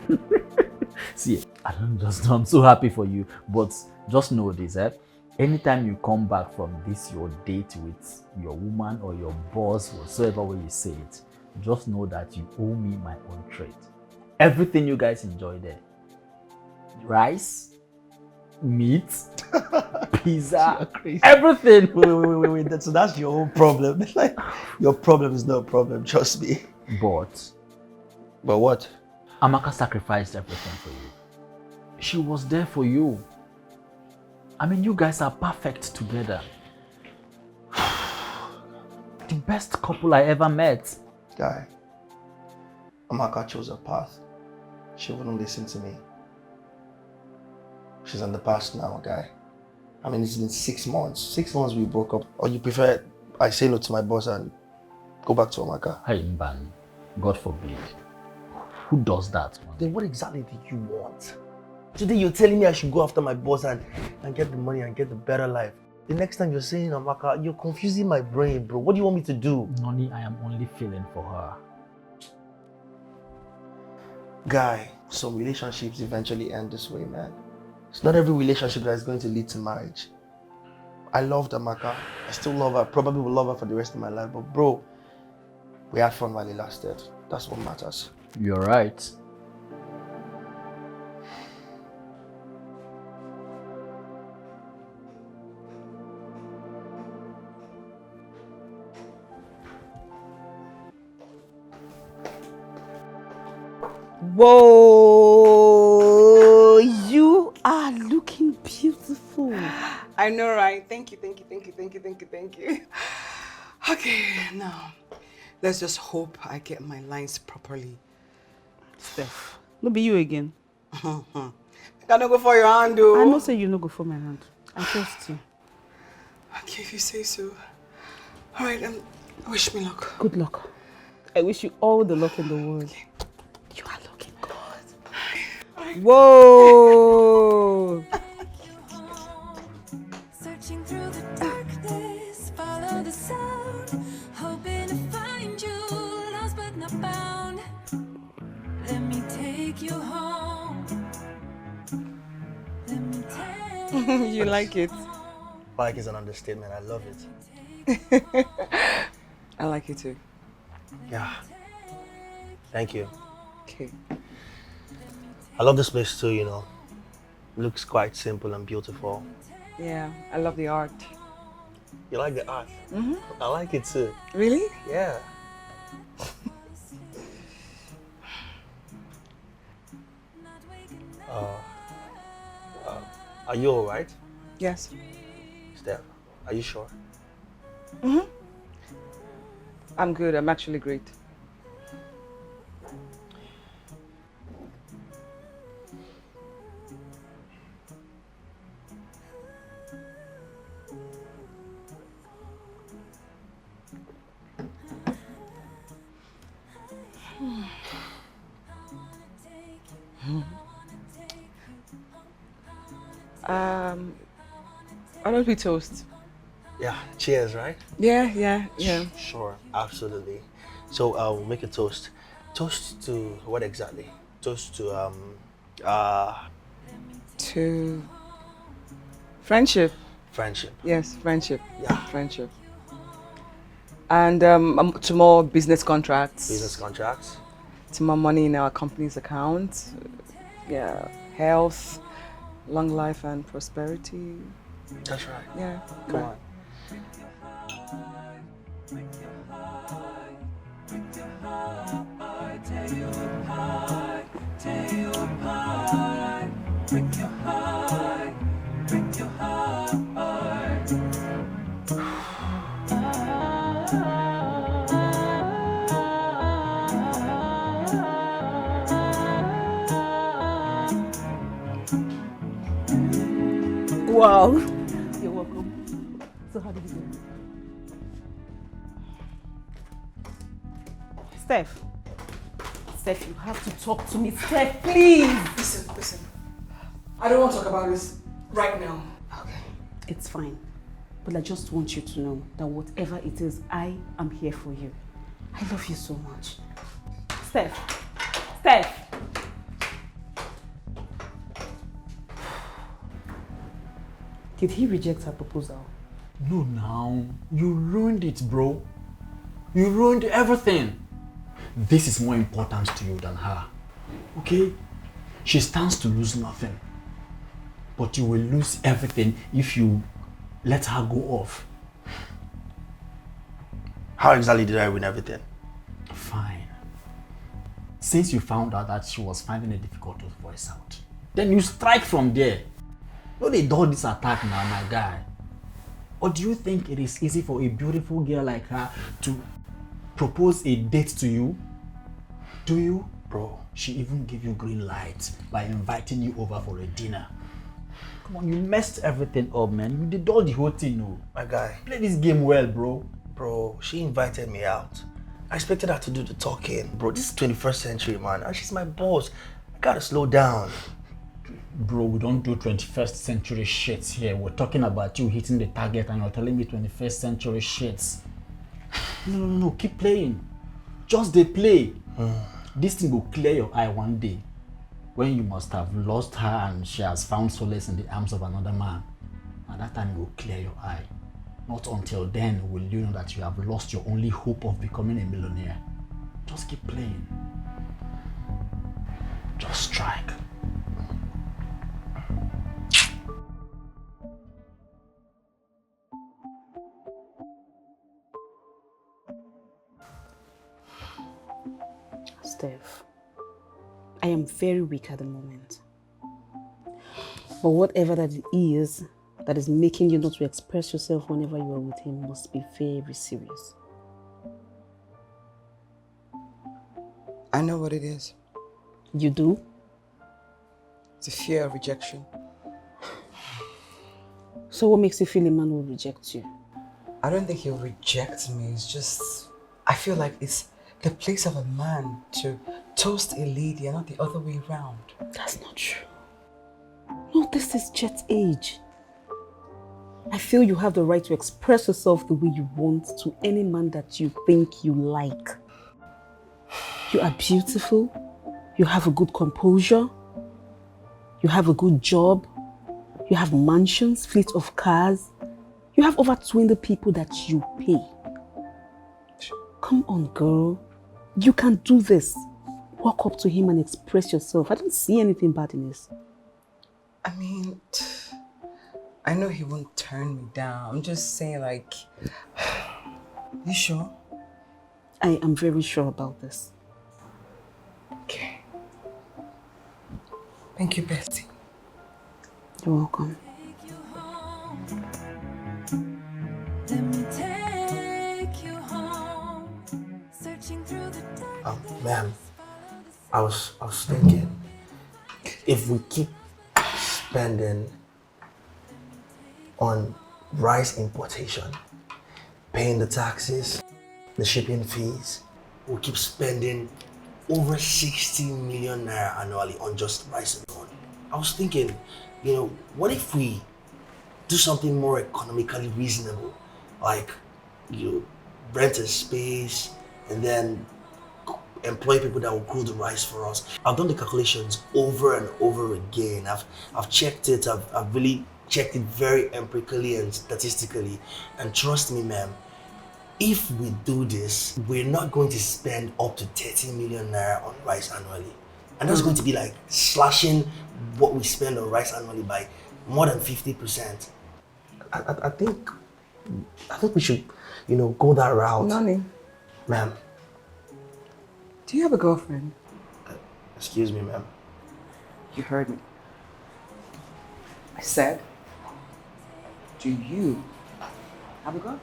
[SPEAKER 4] See, I'm so happy for you, but just know this, anytime you come back from this your date with your woman or your boss, whatsoever way you say it, just know that you owe me my own treat. Everything you guys enjoy there. Rice, meat, pizza, everything.
[SPEAKER 1] Wait. So that's your own problem. Like, your problem is no problem, trust me.
[SPEAKER 4] But
[SPEAKER 1] what?
[SPEAKER 4] Amaka sacrificed everything for you. She was there for you. I mean, you guys are perfect together. The best couple I ever met.
[SPEAKER 1] Guy, Amaka chose her path. She wouldn't listen to me. She's in the past now, guy. I mean, it's been 6 months. 6 months we broke up. Or you prefer I say no to my boss and go back to Amaka?
[SPEAKER 4] Hey, Mban, God forbid. Who does that, man?
[SPEAKER 1] Then what exactly do you want? Today you're telling me I should go after my boss and get the money and get the better life. The next time you're saying Amaka, you're confusing my brain, bro. What do you want me to do?
[SPEAKER 4] Noni, I am only feeling for her.
[SPEAKER 1] Guy, some relationships eventually end this way, man. It's not every relationship that is going to lead to marriage. I loved Amaka. I still love her. Probably will love her for the rest of my life. But bro, we had fun while it lasted. That's what matters.
[SPEAKER 4] You're right.
[SPEAKER 6] Whoa, you are looking beautiful.
[SPEAKER 5] I know, right? Thank you. Okay, now, let's just hope I get my lines properly.
[SPEAKER 6] Steph, no be you again.
[SPEAKER 5] I cannot go for your hand, though.
[SPEAKER 6] I know say you no go for my hand. I trust you.
[SPEAKER 5] Okay, if you say so. All right, wish me luck.
[SPEAKER 6] Good luck. I wish you all the luck in the world.
[SPEAKER 5] Okay.
[SPEAKER 6] You are looking good. Whoa!
[SPEAKER 3] Searching through the darkness, follow the sound, hoping to find you, lost but not bound. Let me take you home. Let me take
[SPEAKER 5] You like it?
[SPEAKER 1] Like is an understatement. I love it.
[SPEAKER 5] I like it too.
[SPEAKER 1] Yeah. Thank you.
[SPEAKER 5] Okay.
[SPEAKER 1] I love this place too, you know. Looks quite simple and beautiful.
[SPEAKER 5] Yeah, I love the art.
[SPEAKER 1] You like the art? Mm-hmm. I like it too.
[SPEAKER 5] Really?
[SPEAKER 1] Yeah. Are you alright?
[SPEAKER 5] Yes.
[SPEAKER 1] Steph, are you sure?
[SPEAKER 5] Mm-hmm. I'm good. I'm actually great. Why don't we toast?
[SPEAKER 1] Yeah. Cheers, right?
[SPEAKER 5] Yeah.
[SPEAKER 1] Sure, absolutely. So we'll make a toast. Toast to what exactly? Toast to
[SPEAKER 5] To friendship.
[SPEAKER 1] friendship.
[SPEAKER 5] Yes, friendship.
[SPEAKER 1] Yeah.
[SPEAKER 5] Friendship. And to more business contracts.
[SPEAKER 1] Business contracts.
[SPEAKER 5] To more money in our company's account. Yeah. Health, long life and prosperity.
[SPEAKER 1] That's right.
[SPEAKER 5] Yeah.
[SPEAKER 1] Come on.
[SPEAKER 6] Wow. You're welcome. So how did you do? Steph, you have to talk to me. Steph, please.
[SPEAKER 5] Listen. I don't want to talk about this right now. Okay.
[SPEAKER 6] It's fine. But I just want you to know that whatever it is, I am here for you. I love you so much. Steph. Did he reject her proposal?
[SPEAKER 4] No, now. You ruined it, bro. You ruined everything. This is more important to you than her. Okay? She stands to lose nothing. But you will lose everything if you let her go off.
[SPEAKER 1] How exactly did I win everything?
[SPEAKER 4] Fine. Since you found out that she was finding it difficult to voice out, then you strike from there. No, they do this attack now, my guy. Or do you think it is easy for a beautiful girl like her to propose a date to you? Do you? Bro, she even gave you green light by inviting you over for a dinner. Come on, you messed everything up, man. You did all the whole thing, no.
[SPEAKER 1] My guy.
[SPEAKER 4] Play this game well, bro.
[SPEAKER 1] Bro, she invited me out. I expected her to do the talking. Bro, this is 21st century, man. And she's my boss. I gotta slow down.
[SPEAKER 4] Bro, we don't do 21st century shits here. We're talking about you hitting the target and you're telling me 21st century shits. No. Keep playing. Just they play. This thing will clear your eye one day. when you must have lost her and she has found solace in the arms of another man. At that time, it will clear your eye. Not until then will you know that you have lost your only hope of becoming a millionaire. Just keep playing. Just strike.
[SPEAKER 6] Steph, I am very weak at the moment. But whatever that it is that is making you not to express yourself whenever you are with him must be very serious.
[SPEAKER 9] I know what it is.
[SPEAKER 6] You do?
[SPEAKER 9] It's a fear of rejection.
[SPEAKER 6] So what makes you feel a man will reject you?
[SPEAKER 9] I don't think he'll reject me. It's just, I feel like it's the place of a man to toast a lady and not the other way around.
[SPEAKER 6] That's not true. No, this is Jet's age. I feel you have the right to express yourself the way you want to any man that you think you like. You are beautiful. You have a good composure. You have a good job. You have mansions, fleet of cars. You have over 20 people that you pay. Come on, girl. You can do this. Walk up to him and express yourself. I don't see anything bad in this.
[SPEAKER 9] I mean, I know he won't turn me down. I'm just saying, like, you sure?
[SPEAKER 6] I am very sure about this.
[SPEAKER 9] Okay. Thank you, Bestie.
[SPEAKER 6] You're welcome.
[SPEAKER 3] Let me take you home. Searching through the dark.
[SPEAKER 1] Ma'am, I was thinking, if we keep spending on rice importation, paying the taxes, the shipping fees, we'll keep spending over 60 million naira annually on just rice alone. I was thinking, you know, what if we do something more economically reasonable, like you rent a space and then employ people that will grow the rice for us. I've done the calculations over and over again. I've checked it. I've really checked it very empirically and statistically. And trust me, ma'am, if we do this, we're not going to spend up to 30 million naira on rice annually. And that's going to be like slashing what we spend on rice annually by more than 50%. I think we should, you know, go that route.
[SPEAKER 9] Nani,
[SPEAKER 1] Ma'am.
[SPEAKER 9] do you have a girlfriend?
[SPEAKER 1] Excuse me, ma'am.
[SPEAKER 9] You heard me. I said, do you have a girlfriend?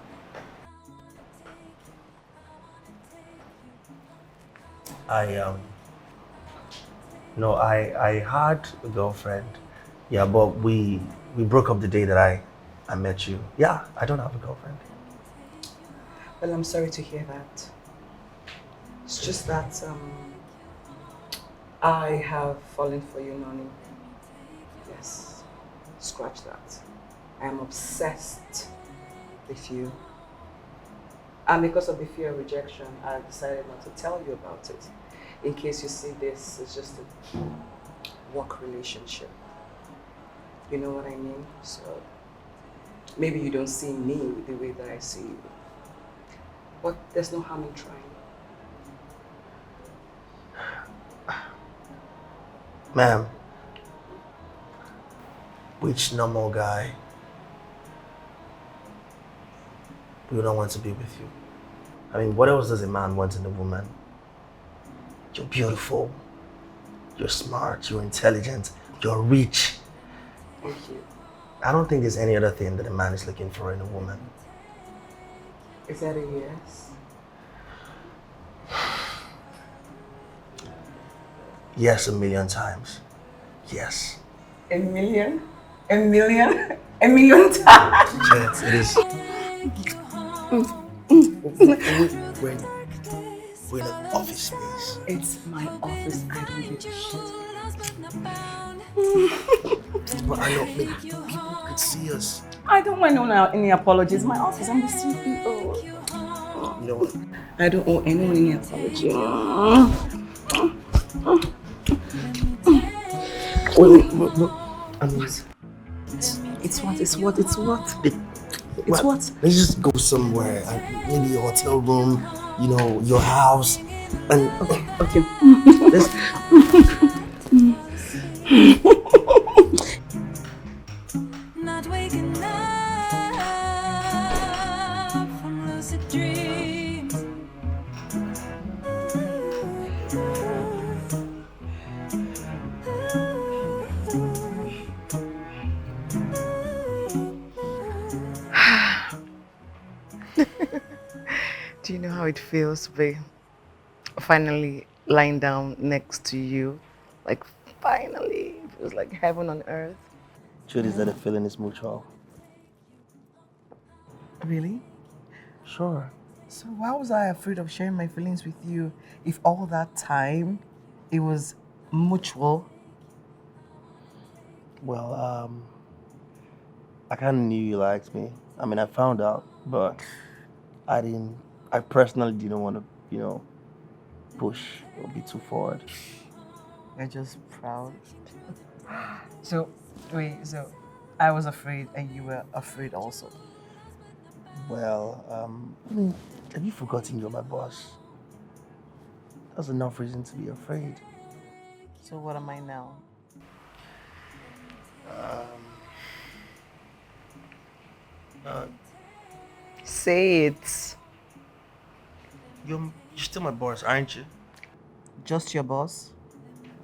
[SPEAKER 1] No, I had a girlfriend. Yeah, but we broke up the day that I met you. Yeah, I don't have a girlfriend.
[SPEAKER 9] Well, I'm sorry to hear that. It's just that I have fallen for you, Nani. Yes, scratch that. I am obsessed with you. And because of the fear of rejection, I decided not to tell you about it. In case you see this, it's just a work relationship. You know what I mean? So maybe you don't see me the way that I see you. But there's no harm in trying.
[SPEAKER 1] Ma'am, which normal guy would not want to be with you? I mean, what else does a man want in a woman? You're beautiful, you're smart, you're intelligent, you're rich.
[SPEAKER 9] Thank you.
[SPEAKER 1] I don't think there's any other thing that a man is looking for in a woman.
[SPEAKER 9] Is that a yes?
[SPEAKER 1] Yes, 1,000,000 times. Yes.
[SPEAKER 9] A million? A million? A million times?
[SPEAKER 1] Yes, it is. We're in an office space.
[SPEAKER 6] It's my office. I don't give a shit.
[SPEAKER 1] But I don't think people could see us.
[SPEAKER 6] I don't want any apologies. My office, I'm the CEO.
[SPEAKER 1] You know what?
[SPEAKER 6] I don't owe anyone any apology.
[SPEAKER 1] wait. I mean,
[SPEAKER 6] It's what? It's what? It's what? It's
[SPEAKER 1] well,
[SPEAKER 6] what?
[SPEAKER 1] let's just go somewhere. Maybe a hotel room, your house. And
[SPEAKER 6] Okay.
[SPEAKER 1] let's...
[SPEAKER 3] Not waking up from lucid dreams.
[SPEAKER 9] Do you know how it feels to be finally lying down next to you? Like, finally, it feels like heaven on earth.
[SPEAKER 1] Truth is that the feeling is mutual.
[SPEAKER 9] Really?
[SPEAKER 1] Sure.
[SPEAKER 9] So why was I afraid of sharing my feelings with you if all that time it was mutual?
[SPEAKER 1] Well, I kind of knew you liked me. I mean, I found out, but I personally didn't want to, push or be too forward.
[SPEAKER 9] You're just proud. So, wait, so I was afraid and you were afraid also?
[SPEAKER 1] Well, have you forgotten you're my boss? That's enough reason to be afraid.
[SPEAKER 9] So what am I now? Say it.
[SPEAKER 1] You're still my boss, aren't you?
[SPEAKER 9] Just your boss?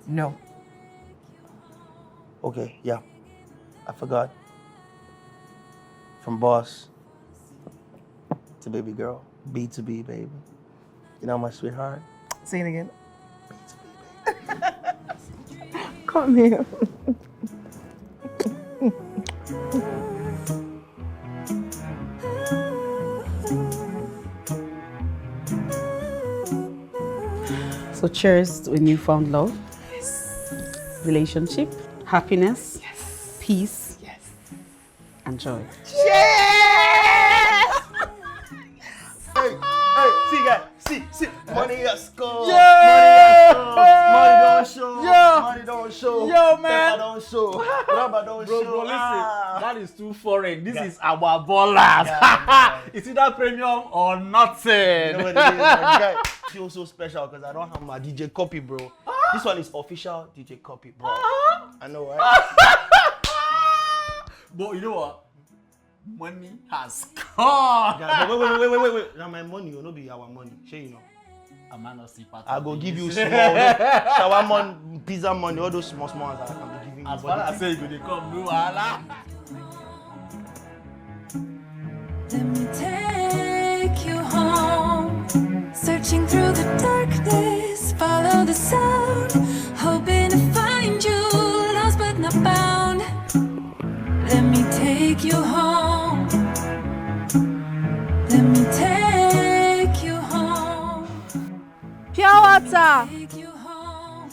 [SPEAKER 9] No.
[SPEAKER 1] Okay, yeah. I forgot. From boss to baby girl. B to B, baby. You know my sweetheart?
[SPEAKER 9] Say it again.
[SPEAKER 1] B to B, baby.
[SPEAKER 9] Come here.
[SPEAKER 6] So cheers to a newfound love, relationship, happiness, peace, and joy.
[SPEAKER 1] Hey, see guys, see, money has come. Yeah! Money don't show.
[SPEAKER 4] Yeah!
[SPEAKER 1] Money don't show.
[SPEAKER 4] Yo, man!
[SPEAKER 1] Pepper don't show. Rubber don't show.
[SPEAKER 4] Bro, listen,
[SPEAKER 1] Ah.
[SPEAKER 4] that is too foreign. This
[SPEAKER 1] Yeah.
[SPEAKER 4] is our ballers.
[SPEAKER 1] Yeah.
[SPEAKER 4] It's either premium or nothing.
[SPEAKER 1] You know what it is? My guy feels so special because I don't have my DJ copy, bro. This one is official DJ copy, bro. I know, right?
[SPEAKER 4] But you know what? Money has come.
[SPEAKER 1] Yeah, but wait. Now my money will not be our money. Sure, you know.
[SPEAKER 4] A man of see part
[SPEAKER 1] I
[SPEAKER 4] of
[SPEAKER 1] go
[SPEAKER 4] this.
[SPEAKER 1] give you small shower money, pizza money, all those small ones that I can be giving you.
[SPEAKER 4] As far as I say, you dey come, no wahala.
[SPEAKER 3] Let me take you home. Searching through the darkness, follow the sound, hoping to find you, lost but not bound. Let me take you home. Let me take you home.
[SPEAKER 2] Pure water.
[SPEAKER 3] Take you home.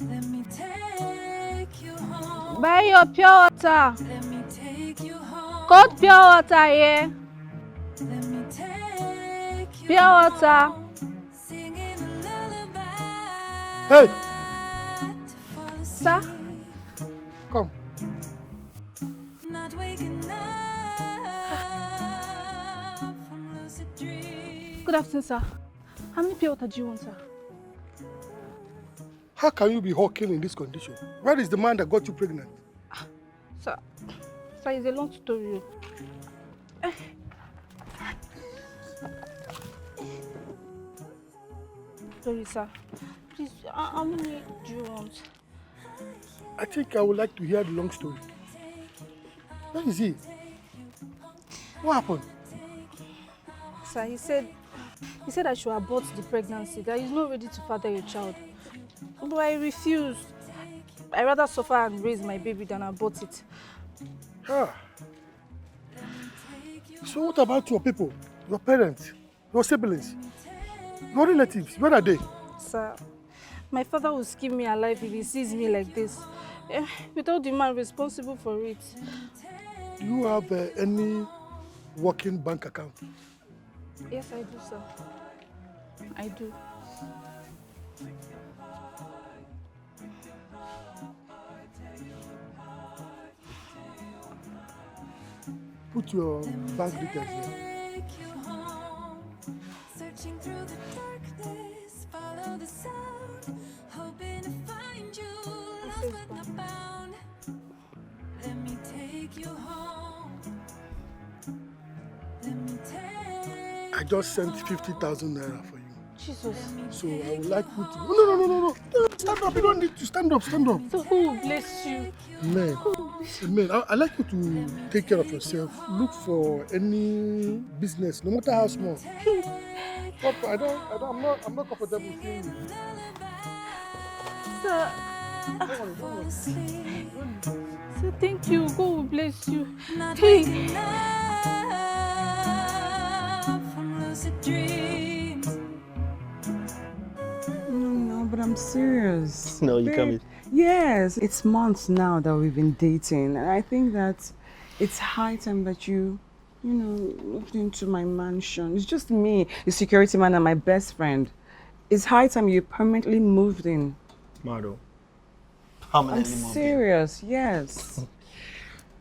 [SPEAKER 3] Let me take you home.
[SPEAKER 2] Buy your pure water.
[SPEAKER 3] Let me take you home.
[SPEAKER 2] Cold pure water here.
[SPEAKER 3] Let me take you
[SPEAKER 2] Pure water.
[SPEAKER 3] singing a lullaby.
[SPEAKER 8] Hey,
[SPEAKER 3] To fall
[SPEAKER 2] Sir?
[SPEAKER 3] asleep,
[SPEAKER 8] come.
[SPEAKER 3] not waking up from lucid dreams.
[SPEAKER 2] Good afternoon, sir. How many pure water do you want, sir?
[SPEAKER 8] How can you be hawking in this condition? Where is the man that got you pregnant?
[SPEAKER 2] Sir, it's a long story. Sorry, sir. Please, how many do you want?
[SPEAKER 8] I think I would like to hear the long story. Where is he? What happened?
[SPEAKER 2] Sir, he said I should abort the pregnancy, that he's not ready to father a child. But I refused. I'd rather suffer and raise my baby than abort it.
[SPEAKER 8] Ah. So what about your people, your parents, your siblings, your relatives? Where are they?
[SPEAKER 2] Sir, my father will skin me alive if he sees me like this. Without the man responsible for it.
[SPEAKER 8] Do you have any working bank account?
[SPEAKER 2] Yes, I do, sir. I do.
[SPEAKER 8] put your bank details here.
[SPEAKER 3] Take you home, searching through the darkness, follow the sound, hoping to find you, lost but not bound. Let me take you home. Let me take
[SPEAKER 8] I just sent 50,000 naira for you.
[SPEAKER 2] Jesus.
[SPEAKER 8] So I would like you to... No. Stand up. You don't need to stand up. Stand up.
[SPEAKER 2] So who will bless you?
[SPEAKER 8] Man, I like you to take care of yourself. Look for any business, no matter how small. Papa, I'm not comfortable with you.
[SPEAKER 2] Sir. Sir, thank you. God will bless you. Hey.
[SPEAKER 3] from lucid dreams.
[SPEAKER 5] No, but I'm serious.
[SPEAKER 1] No, you
[SPEAKER 5] Babe,
[SPEAKER 1] coming?
[SPEAKER 5] Yes, it's months now that we've been dating, and I think that it's high time that you moved into my mansion. It's just me, the security man, and my best friend. It's high time you permanently moved in.
[SPEAKER 1] Mardo.
[SPEAKER 5] I'm
[SPEAKER 1] Permanently moved in.
[SPEAKER 5] serious, yes.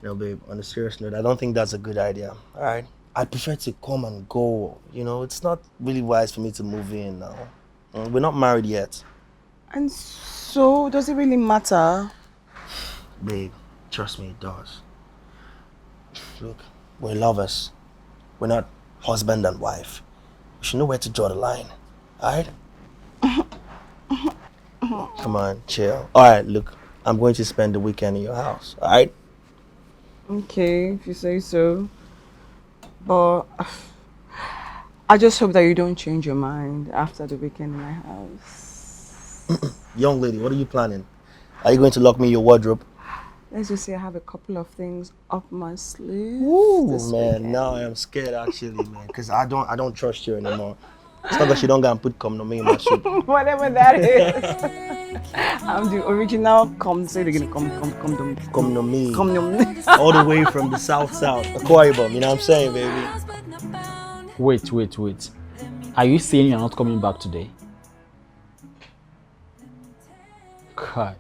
[SPEAKER 1] No, babe, on a serious note, I don't think that's a good idea. All right? I prefer to come and go. You know, it's not really wise for me to move in now. We're not married yet.
[SPEAKER 5] And so, does it really matter?
[SPEAKER 1] Babe, trust me, it does. Look, we're lovers. We're not husband and wife. We should know where to draw the line. All right? Come on, chill. All right, look, I'm going to spend the weekend in your house. All right?
[SPEAKER 5] Okay, if you say so. But I just hope that you don't change your mind after the weekend in my house.
[SPEAKER 1] Young lady, what are you planning? Are you going to lock me in your wardrobe?
[SPEAKER 5] Let's just say I have a couple of things up my sleeve.
[SPEAKER 1] Ooh,
[SPEAKER 5] this
[SPEAKER 1] man,
[SPEAKER 5] weekend.
[SPEAKER 1] now I am scared actually, man, because I don't trust you anymore. It's not that you don't go and put me in my soup.
[SPEAKER 5] Whatever that is. I'm the original say it again, come
[SPEAKER 1] To me.
[SPEAKER 5] me.
[SPEAKER 1] All the way from the south, Akwa Ibom, you know what I'm saying, baby?
[SPEAKER 4] Wait. Are you saying you're not coming back today? God.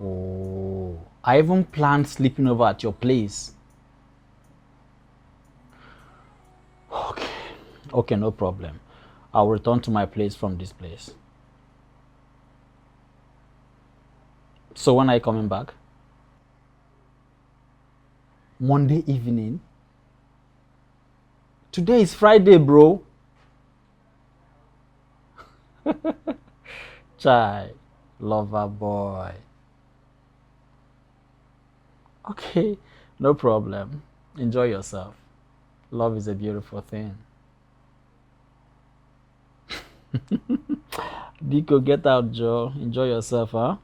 [SPEAKER 4] Oh, I even planned sleeping over at your place. Okay, no problem. I'll return to my place from this place. So when are you coming back? Monday evening? Today is Friday, bro. Chai, lover boy. Okay, no problem. Enjoy yourself. Love is a beautiful thing. Dico, get out, Joe. Enjoy yourself, huh?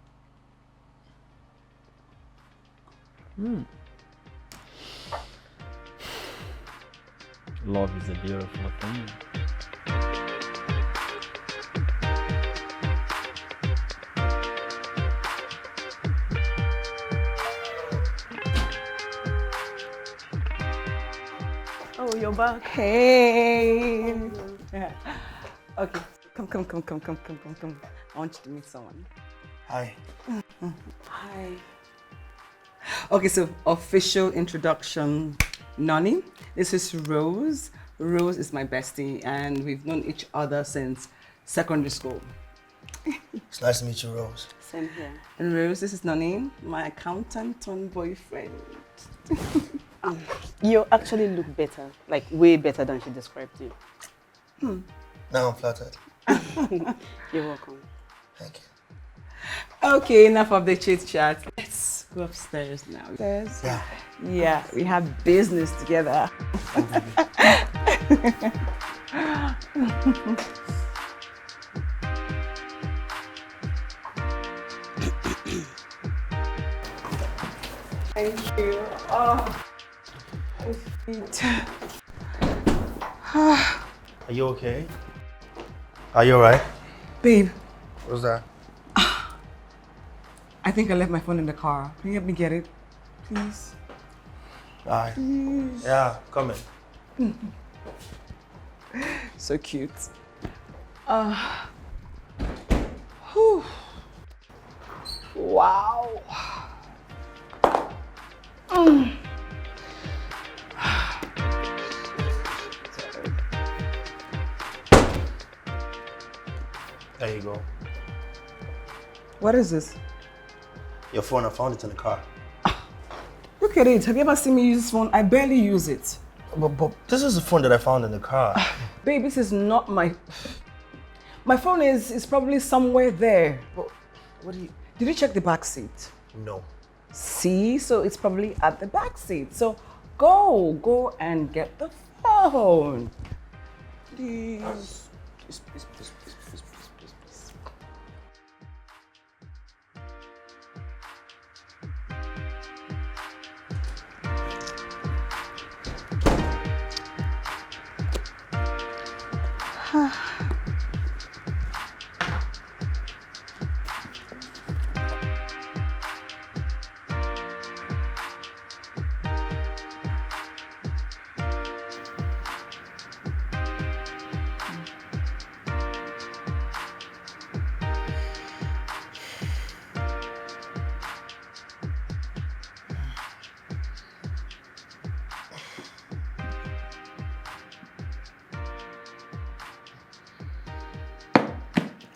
[SPEAKER 4] Love is a beautiful thing.
[SPEAKER 6] Oh, you're back.
[SPEAKER 5] Hey. Okay, come. I want you to meet someone.
[SPEAKER 1] Hi.
[SPEAKER 5] Hi. Okay, so official introduction. Nani, this is Rose. Rose is my bestie, and we've known each other since secondary school.
[SPEAKER 1] It's nice to meet you, Rose.
[SPEAKER 6] Same here.
[SPEAKER 5] And Rose, this is Nani, my accountant turned boyfriend.
[SPEAKER 6] You actually look better, like way better than she described you.
[SPEAKER 1] Now I'm flattered.
[SPEAKER 6] You're welcome.
[SPEAKER 1] Thank you.
[SPEAKER 5] Okay, enough of the chit chat. Let's go upstairs now. Upstairs?
[SPEAKER 1] Yeah.
[SPEAKER 5] Yeah, we have business together. Thank you. Oh, my feet.
[SPEAKER 1] Are you okay? Are you alright?
[SPEAKER 5] Babe,
[SPEAKER 1] What's that?
[SPEAKER 5] I think I left my phone in the car. Can you help me get it, please?
[SPEAKER 1] Alright.
[SPEAKER 5] Please.
[SPEAKER 1] Yeah, come in.
[SPEAKER 5] So cute. Whew. Wow.
[SPEAKER 1] There you go.
[SPEAKER 5] What is this?
[SPEAKER 1] Your phone, I found it in the car.
[SPEAKER 5] Look at it. Have you ever seen me use this phone? I barely use it.
[SPEAKER 1] But this is the phone that I found in the car.
[SPEAKER 5] Babe, this is not my... My phone is probably somewhere there. But what do you... Did you check the back seat?
[SPEAKER 1] No.
[SPEAKER 5] See? So it's probably at the back seat. So go and get the phone. Please. Please, please, please, please, please, please, please, please.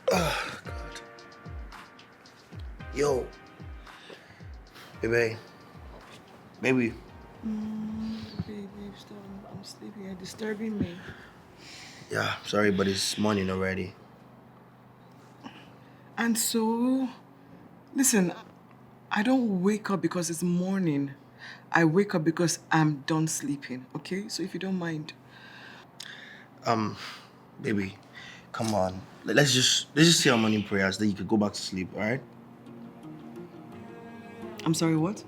[SPEAKER 1] Oh, God. Yo. Baby. Baby.
[SPEAKER 5] Babe, stop. I'm sleeping. You're disturbing me.
[SPEAKER 1] Yeah, sorry, but it's morning already.
[SPEAKER 5] And so, listen, I don't wake up because it's morning. I wake up because I'm done sleeping, okay? So if you don't mind.
[SPEAKER 1] Baby, come on. Let's just say our morning prayers, then you could go back to sleep, alright?
[SPEAKER 5] I'm sorry, what?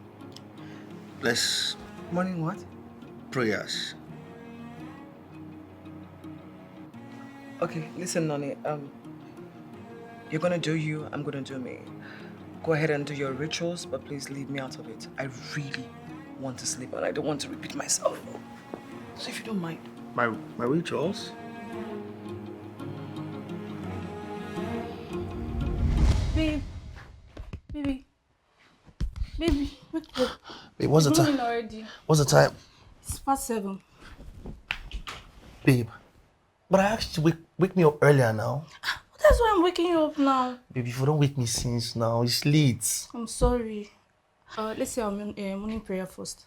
[SPEAKER 1] Let's
[SPEAKER 5] Morning what?
[SPEAKER 1] prayers.
[SPEAKER 5] Okay, listen, Nani. You're gonna do you, I'm gonna do me. Go ahead and do your rituals, but please leave me out of it. I really want to sleep and I don't want to repeat myself. So if you don't mind.
[SPEAKER 1] My rituals?
[SPEAKER 2] Babe. Baby. Baby, wake up.
[SPEAKER 1] Babe, what's the
[SPEAKER 2] It's morning
[SPEAKER 1] time?
[SPEAKER 2] already.
[SPEAKER 1] What's the time?
[SPEAKER 2] It's past 7.
[SPEAKER 1] Babe. But I asked you to wake me up earlier now.
[SPEAKER 2] That's why I'm waking you up now.
[SPEAKER 1] Baby, if you don't wake me since now, it's late.
[SPEAKER 2] I'm sorry. Let's say our morning prayer first.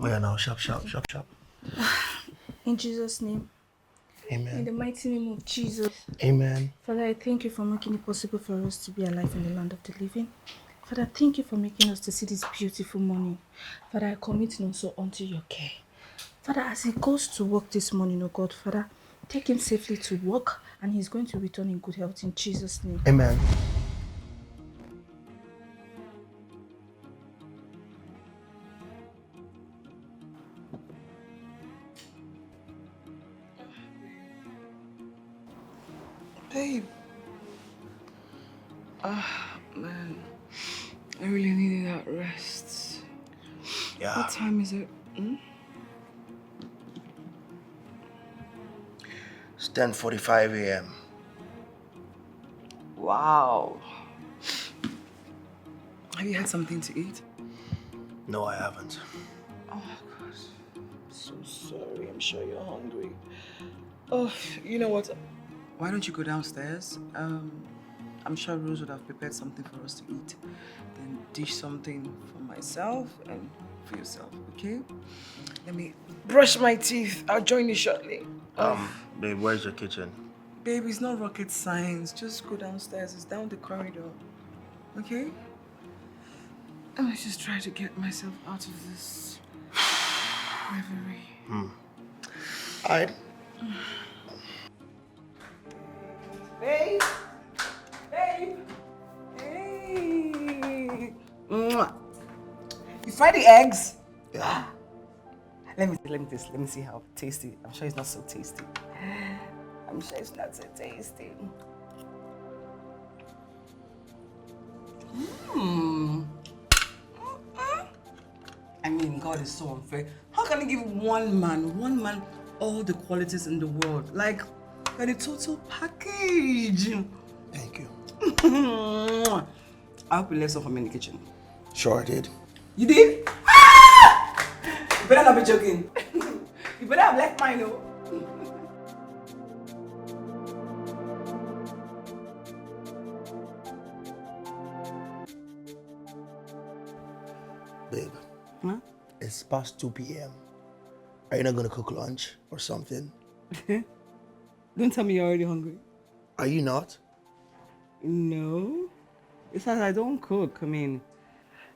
[SPEAKER 1] Oh yeah, now, sharp.
[SPEAKER 2] In Jesus' name. In
[SPEAKER 1] Amen.
[SPEAKER 2] the mighty name of Jesus.
[SPEAKER 1] Amen.
[SPEAKER 2] Father, I thank you for making it possible for us to be alive in the land of the living. Father, thank you for making us to see this beautiful morning. Father, I commit Nonso unto your care. Father, as he goes to work this morning, oh God, Father, take him safely to work and he's going to return in good health in Jesus' name.
[SPEAKER 1] Amen.
[SPEAKER 5] Babe. Man. I really needed that rest.
[SPEAKER 1] Yeah.
[SPEAKER 5] What time is it?
[SPEAKER 1] It's 10:45 a.m.
[SPEAKER 5] Wow. Have you had something to eat?
[SPEAKER 1] No, I haven't.
[SPEAKER 5] Oh, gosh. I'm so sorry. I'm sure you're hungry. Oh, you know what? Why don't you go downstairs? I'm sure Rose would have prepared something for us to eat. Then dish something for myself and for yourself, okay? Let me brush my teeth. I'll join you shortly.
[SPEAKER 1] Babe, where's your kitchen?
[SPEAKER 5] Baby, it's not rocket science. Just go downstairs. It's down the corridor. Okay? Let me just try to get myself out of this reverie.
[SPEAKER 1] Alright.
[SPEAKER 5] Babe! Babe! Hey! Mwah. You fried the eggs?
[SPEAKER 1] Yeah.
[SPEAKER 5] Let me taste. Let me see how tasty. I'm sure it's not so tasty. I'm sure it's not so tasty. I mean, God is so unfair. How can He give one man, all the qualities in the world? Like, the total package.
[SPEAKER 1] Thank you.
[SPEAKER 5] I hope you left some for me in the kitchen.
[SPEAKER 1] Sure I did.
[SPEAKER 5] You did? Ah! You better not be joking. You better have left mine, though.
[SPEAKER 1] Babe,
[SPEAKER 6] Huh?
[SPEAKER 1] it's past 2 p.m. Are you not gonna cook lunch or something?
[SPEAKER 6] Don't tell me you're already hungry.
[SPEAKER 1] Are you not?
[SPEAKER 6] No. Besides, I don't cook. I mean,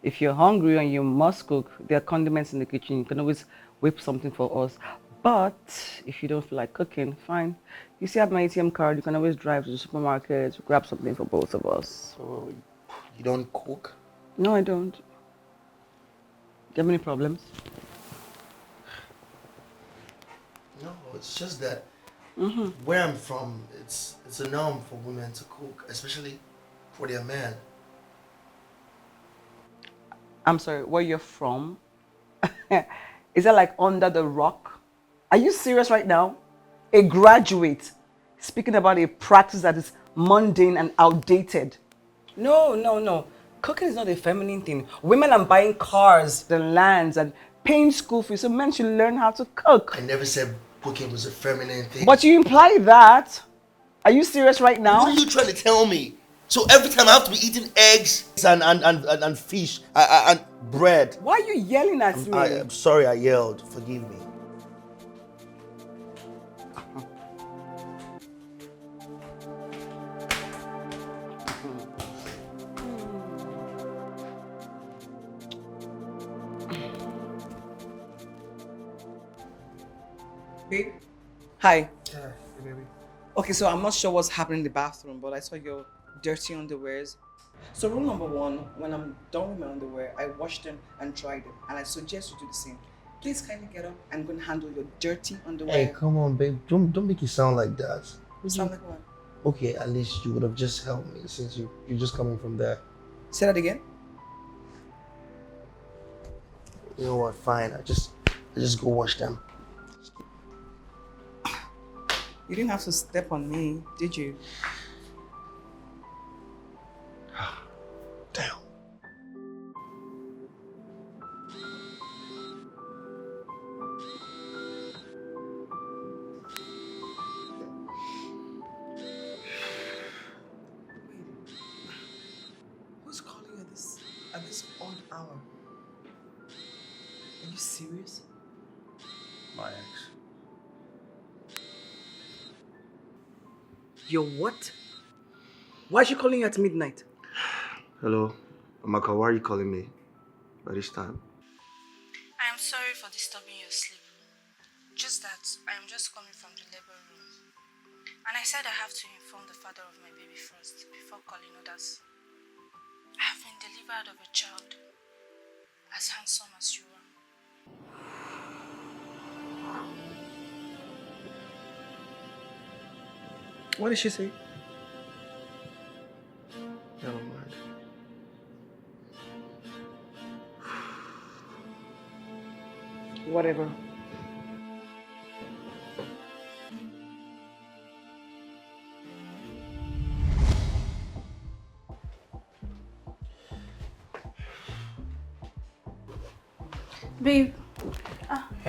[SPEAKER 6] if you're hungry and you must cook, there are condiments in the kitchen. You can always whip something for us. But if you don't feel like cooking, fine. You see, I have my ATM card. You can always drive to the supermarket, grab something for both of us.
[SPEAKER 1] So, you don't cook?
[SPEAKER 6] No, I don't. Do you have any problems?
[SPEAKER 1] No, it's just that where I'm from, it's a norm for women to cook, especially for their men.
[SPEAKER 6] I'm sorry, where you're from? Is that like under the rock? Are you serious right now? A graduate speaking about a practice that is mundane and outdated. No. Cooking is not a feminine thing. Women are buying cars, the lands, and paying school fees, so men should learn how to cook.
[SPEAKER 1] I never said cooking was a feminine thing.
[SPEAKER 6] But you imply that. Are you serious right now?
[SPEAKER 1] What are you trying to tell me? So every time I have to be eating eggs and fish and bread.
[SPEAKER 6] Why are you yelling at me?
[SPEAKER 1] I'm sorry I yelled. Forgive me.
[SPEAKER 5] Babe? Hi.
[SPEAKER 1] Yeah, baby.
[SPEAKER 5] Okay, so I'm not sure what's happening in the bathroom, but I saw your dirty underwears. So rule number one, when I'm done with my underwear, I wash them and dry them. And I suggest you do the same. Please kindly get up. I'm going to handle your dirty underwear.
[SPEAKER 1] Hey, come on, babe. Don't make it sound like that.
[SPEAKER 5] Sound like what?
[SPEAKER 1] Okay, at least you would have just helped me since you're just coming from there.
[SPEAKER 5] Say that again.
[SPEAKER 1] You know what? Fine. I just go wash them.
[SPEAKER 5] You didn't have to step on me, did you?
[SPEAKER 1] Damn.
[SPEAKER 5] Who's calling you at this odd hour? Are you serious?
[SPEAKER 1] My ex.
[SPEAKER 5] Your what? Why is she calling you at midnight?
[SPEAKER 1] Hello, Amaka. Why are you calling me by this time?
[SPEAKER 2] I am sorry for disturbing your sleep. Just that I am just coming from the labor room. And I said I have to inform the father of my baby first before calling others. I have been delivered of a child as handsome as you are.
[SPEAKER 5] What did she say?
[SPEAKER 1] Never mind.
[SPEAKER 5] Whatever.
[SPEAKER 2] Babe,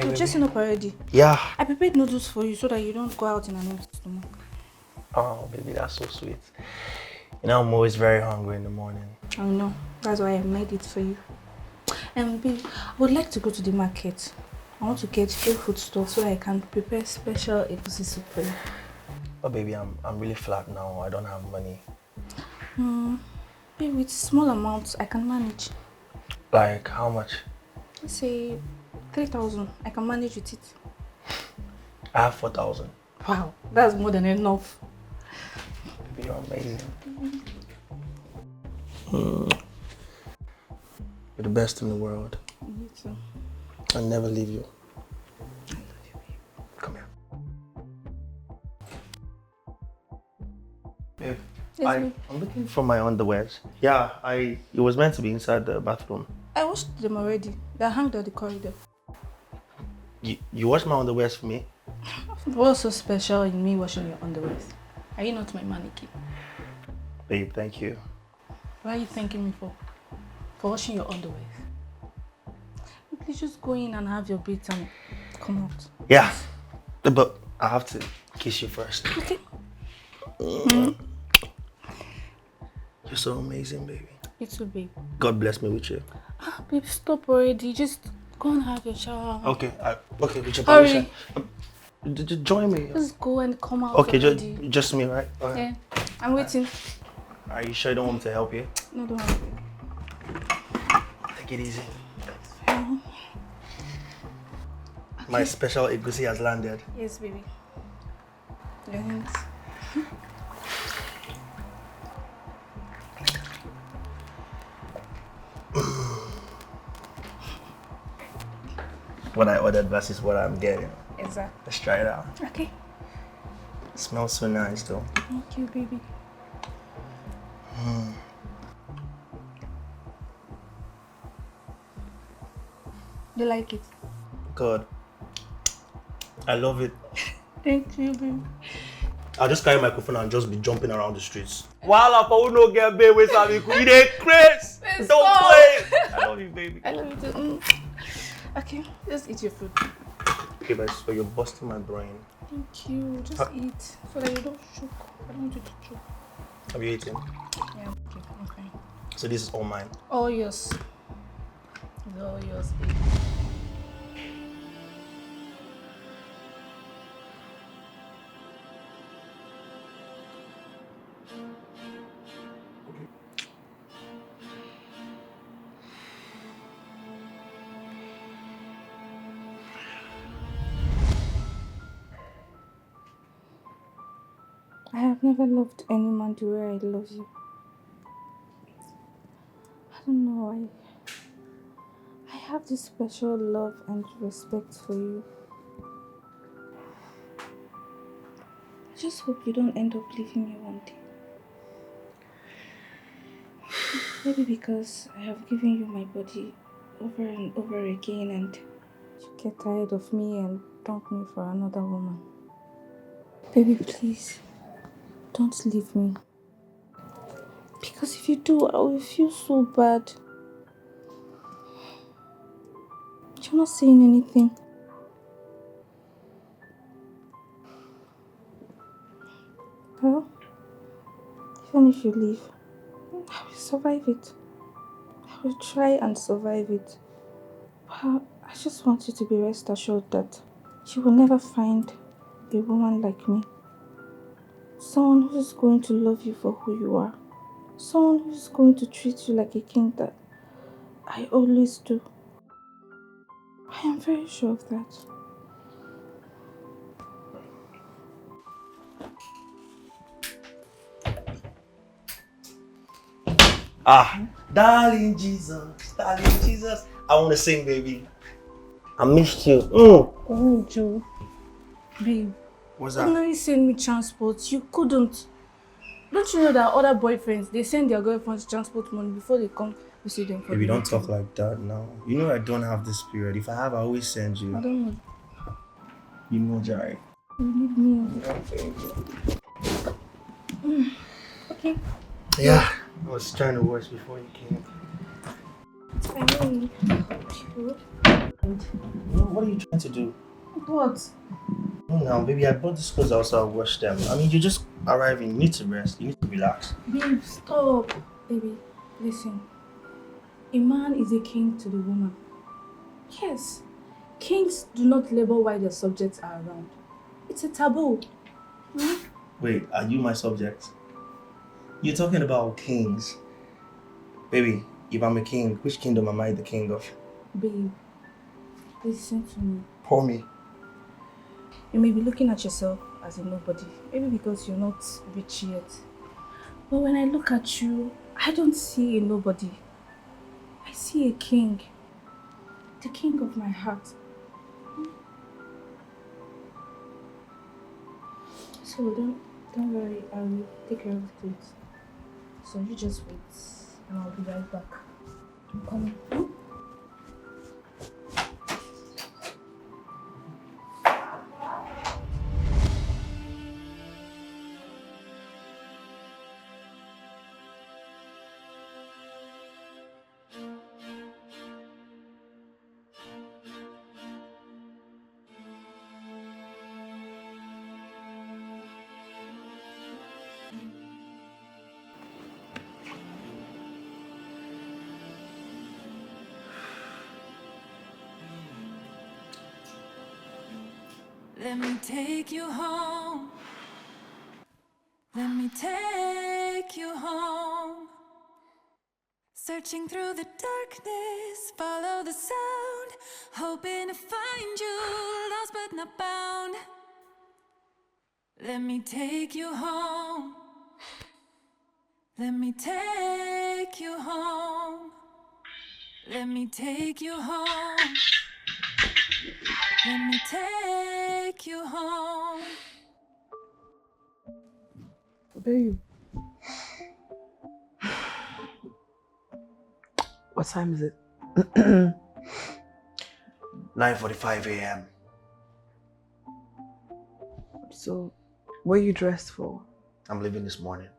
[SPEAKER 2] you're dressing up already.
[SPEAKER 1] Yeah.
[SPEAKER 2] I prepared noodles for you so that you don't go out in an empty stomach.
[SPEAKER 1] Oh, baby, that's so sweet. You know, I'm always very hungry in the morning.
[SPEAKER 2] I know. That's why I made it for you. Babe, I would like to go to the market. I want to get few food stuff so I can prepare special egusi soup for you.
[SPEAKER 1] Oh, baby, I'm really flat now. I don't have money.
[SPEAKER 2] Babe, with small amounts, I can manage.
[SPEAKER 1] Like, how much?
[SPEAKER 2] Let's say 3,000. I can manage with it.
[SPEAKER 1] I have 4,000.
[SPEAKER 2] Wow, that's more than enough.
[SPEAKER 1] Baby, you're amazing. You're the best in the world.
[SPEAKER 2] Me too.
[SPEAKER 1] I'll never leave you. Come here. Babe,
[SPEAKER 2] Yes,
[SPEAKER 1] I'm looking for my underwears. Yeah, it was meant to be inside the bathroom.
[SPEAKER 2] I washed them already. They're hanged on the corridor.
[SPEAKER 1] You washed my underwears for me?
[SPEAKER 2] What's so special in me washing your underwear? Are you not my mannequin?
[SPEAKER 1] Babe, thank you.
[SPEAKER 2] What are you thanking me for? For washing your underwear? Please just go in and have your bath and come out.
[SPEAKER 1] Yeah, but I have to kiss you first.
[SPEAKER 2] Okay.
[SPEAKER 1] You're so amazing, baby.
[SPEAKER 2] You too, babe.
[SPEAKER 1] God bless me with you.
[SPEAKER 2] Ah, babe, stop already. Just go and have your shower.
[SPEAKER 1] Okay, okay, with your
[SPEAKER 2] Hurry.
[SPEAKER 1] permission. Join me.
[SPEAKER 2] Just go and come out
[SPEAKER 1] Okay,
[SPEAKER 2] already.
[SPEAKER 1] just me, right?
[SPEAKER 2] Yeah, I'm waiting.
[SPEAKER 1] Are you sure you don't want me to help you?
[SPEAKER 2] No, don't worry.
[SPEAKER 1] Take it easy. My special egusi has landed.
[SPEAKER 2] Yes, baby. Your hands.
[SPEAKER 1] What I ordered versus what I'm getting.
[SPEAKER 2] Exactly.
[SPEAKER 1] Let's try it out.
[SPEAKER 2] Okay.
[SPEAKER 1] It smells so nice though.
[SPEAKER 2] Thank you, baby. You like it?
[SPEAKER 1] God. I love it.
[SPEAKER 2] Thank you, baby.
[SPEAKER 1] I'll just carry a microphone and just be jumping around the streets. While I will no get baby with Sabi, you dey craze. Don't play. I love you, baby.
[SPEAKER 2] I love you too. Okay, just eat your food.
[SPEAKER 1] Okay, but so you're busting my brain.
[SPEAKER 2] Thank you. Just eat so that you don't choke. I don't want you to choke.
[SPEAKER 1] Have you eaten?
[SPEAKER 2] Yeah, okay, I'm fine.
[SPEAKER 1] So this is all mine.
[SPEAKER 2] All yours. It's all yours, baby. I have never loved any man the way I love you. I don't know, I have this special love and respect for you. I just hope you don't end up leaving me one day. Maybe because I have given you my body over and over again and you get tired of me and dump me for another woman. Baby, please, don't leave me. Because if you do, I will feel so bad. You're not saying anything. Well, even if you leave, I will survive it. I will try and survive it. But I just want you to be rest assured that you will never find a woman like me. Someone who is going to love you for who you are. Someone who is going to treat you like a king that I always do. I am very sure of that.
[SPEAKER 1] Darling Jesus, I want to sing, baby. I missed you.
[SPEAKER 2] Oh, Joe. Babe.
[SPEAKER 1] What's
[SPEAKER 2] You
[SPEAKER 1] that?
[SPEAKER 2] know you send me transport. You couldn't. Don't you know that other boyfriends, they send their girlfriends transport money before they come visit them for
[SPEAKER 1] Baby,
[SPEAKER 2] the
[SPEAKER 1] don't
[SPEAKER 2] weekend?
[SPEAKER 1] talk like that now. You know I don't have this period. If I have, I always send you.
[SPEAKER 2] I don't know.
[SPEAKER 1] You know, Jai.
[SPEAKER 2] You need me. Okay.
[SPEAKER 1] Yeah. I was trying to watch before you came.
[SPEAKER 2] I mean, you.
[SPEAKER 1] What are you trying to do?
[SPEAKER 2] What?
[SPEAKER 1] No, now, baby, I bought these clothes also. I'll wash them. I mean, you just arriving. You need to rest. You need to relax.
[SPEAKER 2] Babe, stop. Baby, listen. A man is a king to the woman. Yes. Kings do not labor while their subjects are around. It's a taboo.
[SPEAKER 1] Wait, are you my subject? You're talking about kings. Baby, if I'm a king, which kingdom am I the king of?
[SPEAKER 2] Babe, listen to me.
[SPEAKER 1] Pour me.
[SPEAKER 2] You may be looking at yourself as a nobody, maybe because you're not rich yet. But when I look at you, I don't see a nobody. I see a king. The king of my heart. So don't worry, I will take care of things. So you just wait and I'll be right back. I'm coming.
[SPEAKER 3] Let me take you home. Let me take you home. Searching through the darkness, follow the sound, hoping to find you, lost but not bound. Let me take you home. Let me take you home. Let me take you home. Let me take you home.
[SPEAKER 6] Babe. What time is it?
[SPEAKER 1] 9:45 a.m.
[SPEAKER 6] So, what are you dressed for?
[SPEAKER 1] I'm leaving this morning.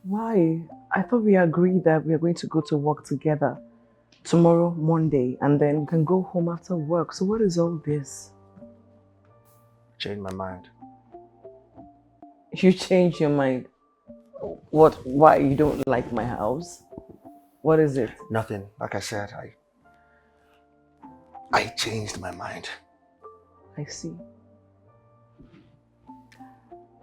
[SPEAKER 6] Why? I thought we agreed that we are going to go to work together tomorrow, Monday, and then you can go home after work. So what is all this?
[SPEAKER 1] Changed my mind.
[SPEAKER 6] You changed your mind. What? Why? You don't like my house? What is it?
[SPEAKER 1] Nothing. Like I said, I changed my mind.
[SPEAKER 6] I see.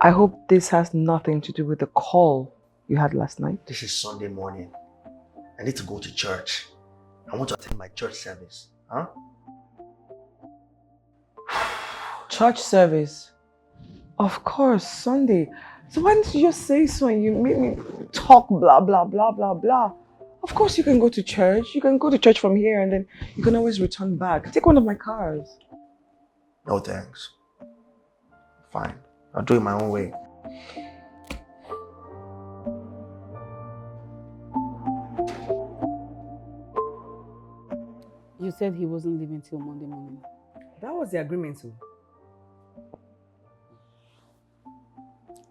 [SPEAKER 6] I hope this has nothing to do with the call you had last night.
[SPEAKER 1] This is Sunday morning. I need to go to church. I want to attend my church service. Huh?
[SPEAKER 6] Church service? Of course, Sunday. So why didn't you just say so and you made me talk blah, blah, blah, blah, blah? Of course you can go to church. You can go to church from here and then you can always return back. Take one of my cars.
[SPEAKER 1] No thanks. Fine. I'll do it my own way.
[SPEAKER 6] You said he wasn't leaving till Monday morning.
[SPEAKER 5] That was the agreement too.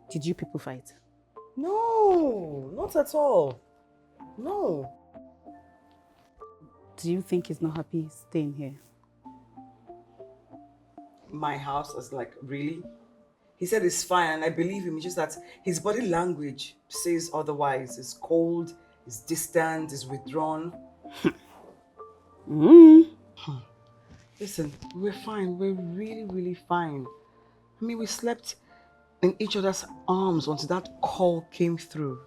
[SPEAKER 6] Did you people fight?
[SPEAKER 5] No, not at all. No.
[SPEAKER 6] Do you think he's not happy staying here?
[SPEAKER 5] My house is like, really? He said it's fine and I believe him. It's just that his body language says otherwise. It's cold, it's distant, it's withdrawn. Listen, we're fine. We're really, really fine. I mean, we slept in each other's arms until that call came through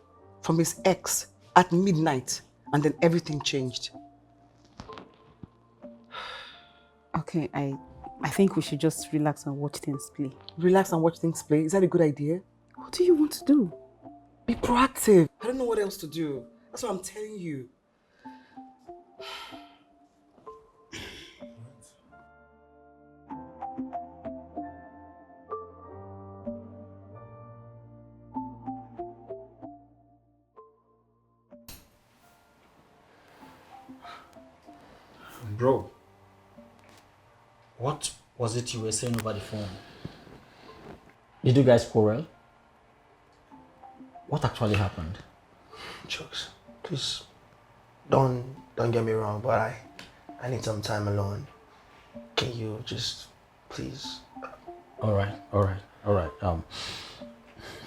[SPEAKER 5] from his ex at midnight, and then everything changed.
[SPEAKER 6] Okay, I think we should just relax and watch things play.
[SPEAKER 5] Relax and watch things play. Is that a good idea?
[SPEAKER 6] What do you want to do?
[SPEAKER 5] Be proactive. I don't know what else to do. That's what I'm telling you.
[SPEAKER 4] Bro, what was it you were saying over the phone? Did you guys quarrel? What actually happened?
[SPEAKER 1] Chucks, please don't get me wrong, but I need some time alone. Can you just please?
[SPEAKER 4] All right.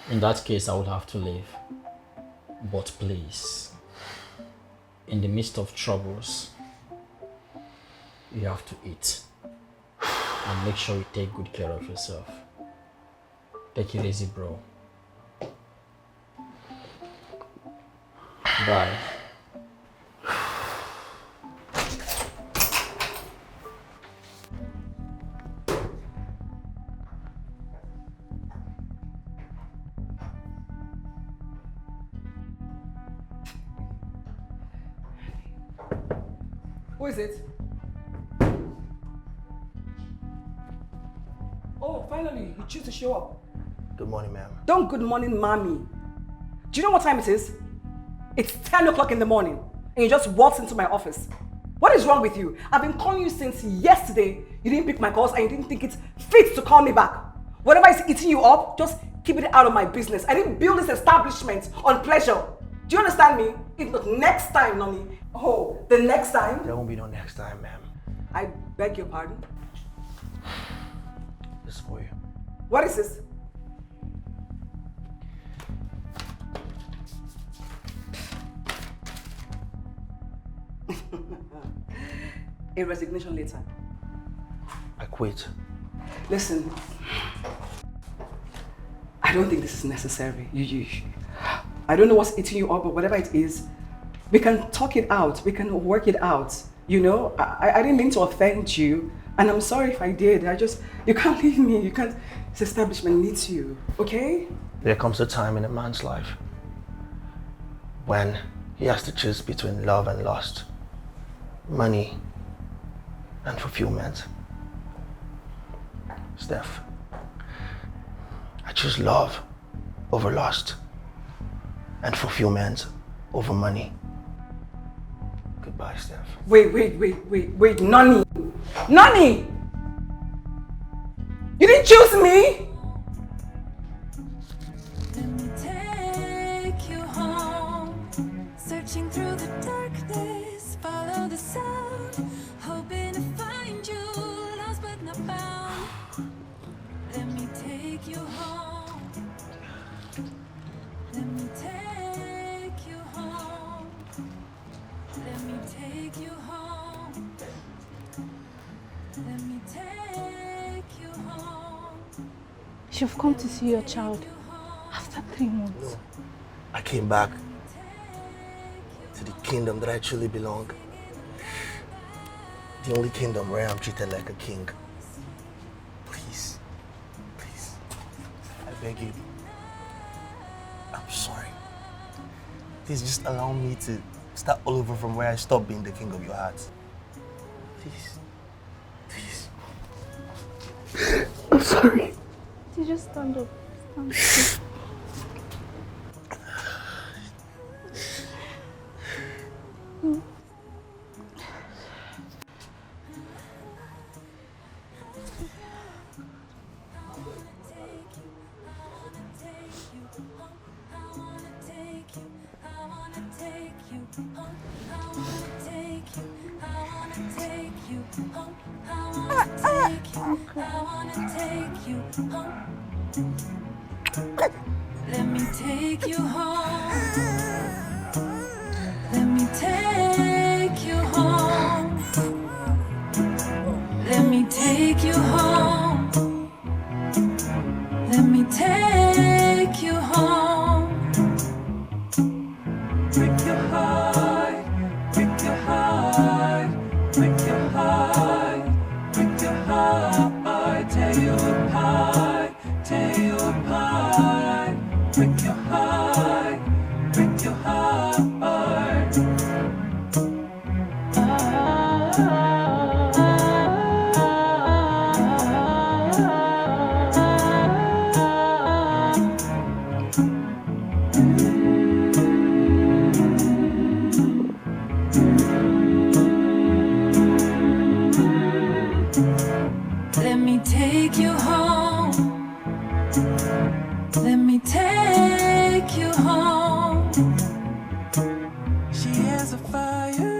[SPEAKER 4] In that case, I would have to leave. But please, in the midst of troubles, you have to eat and make sure you take good care of yourself. Take it easy, bro. Bye.
[SPEAKER 5] Who is it? Oh, finally, you choose to show up.
[SPEAKER 1] Good morning, ma'am.
[SPEAKER 5] Don't good morning, mommy. Do you know what time it is? It's 10 o'clock in the morning, and you just walked into my office. What is wrong with you? I've been calling you since yesterday. You didn't pick my calls, and you didn't think it's fit to call me back. Whatever is eating you up, just keep it out of my business. I didn't build this establishment on pleasure. Do you understand me? If not next time, Nani. Oh, the next time?
[SPEAKER 1] There won't be no next time, ma'am.
[SPEAKER 5] I beg your pardon.
[SPEAKER 1] This is for you.
[SPEAKER 5] What is this? a resignation letter.
[SPEAKER 1] I quit.
[SPEAKER 5] Listen, I don't think this is necessary. I don't know what's eating you up, but whatever it is, we can talk it out. We can work it out. You know, I didn't mean to offend you, and I'm sorry if I did. You can't leave me. You can't. This establishment needs you, okay?
[SPEAKER 1] There comes a time in a man's life when he has to choose between love and lust, money and fulfillment. Steph, I choose love over lust and fulfillment over money. Goodbye, Steph.
[SPEAKER 5] Wait, Nonny! Nonny! You didn't choose me!
[SPEAKER 3] Let me take you home, searching through the darkness, follow the sound, hoping to find you, lost but not found. Let me take you home. Let me take you home. Let me take you home. Let me take you home.
[SPEAKER 2] You've come to see your child after 3 months.
[SPEAKER 1] No, I came back to the kingdom that I truly belong. The only kingdom where I'm treated like a king. Please, I beg you. I'm sorry. Please just allow me to start all over from where I stopped being the king of your heart. Please. I'm sorry.
[SPEAKER 2] You just stand up.
[SPEAKER 3] Let me take you home. Let me take you home. Let me take you home. Let me take you home. Break your heart, break your heart, break your heart, break your heart, tear you apart, tear you apart. Break your heart, break your heart. Let me take you home. Let me take you home. She has a fire.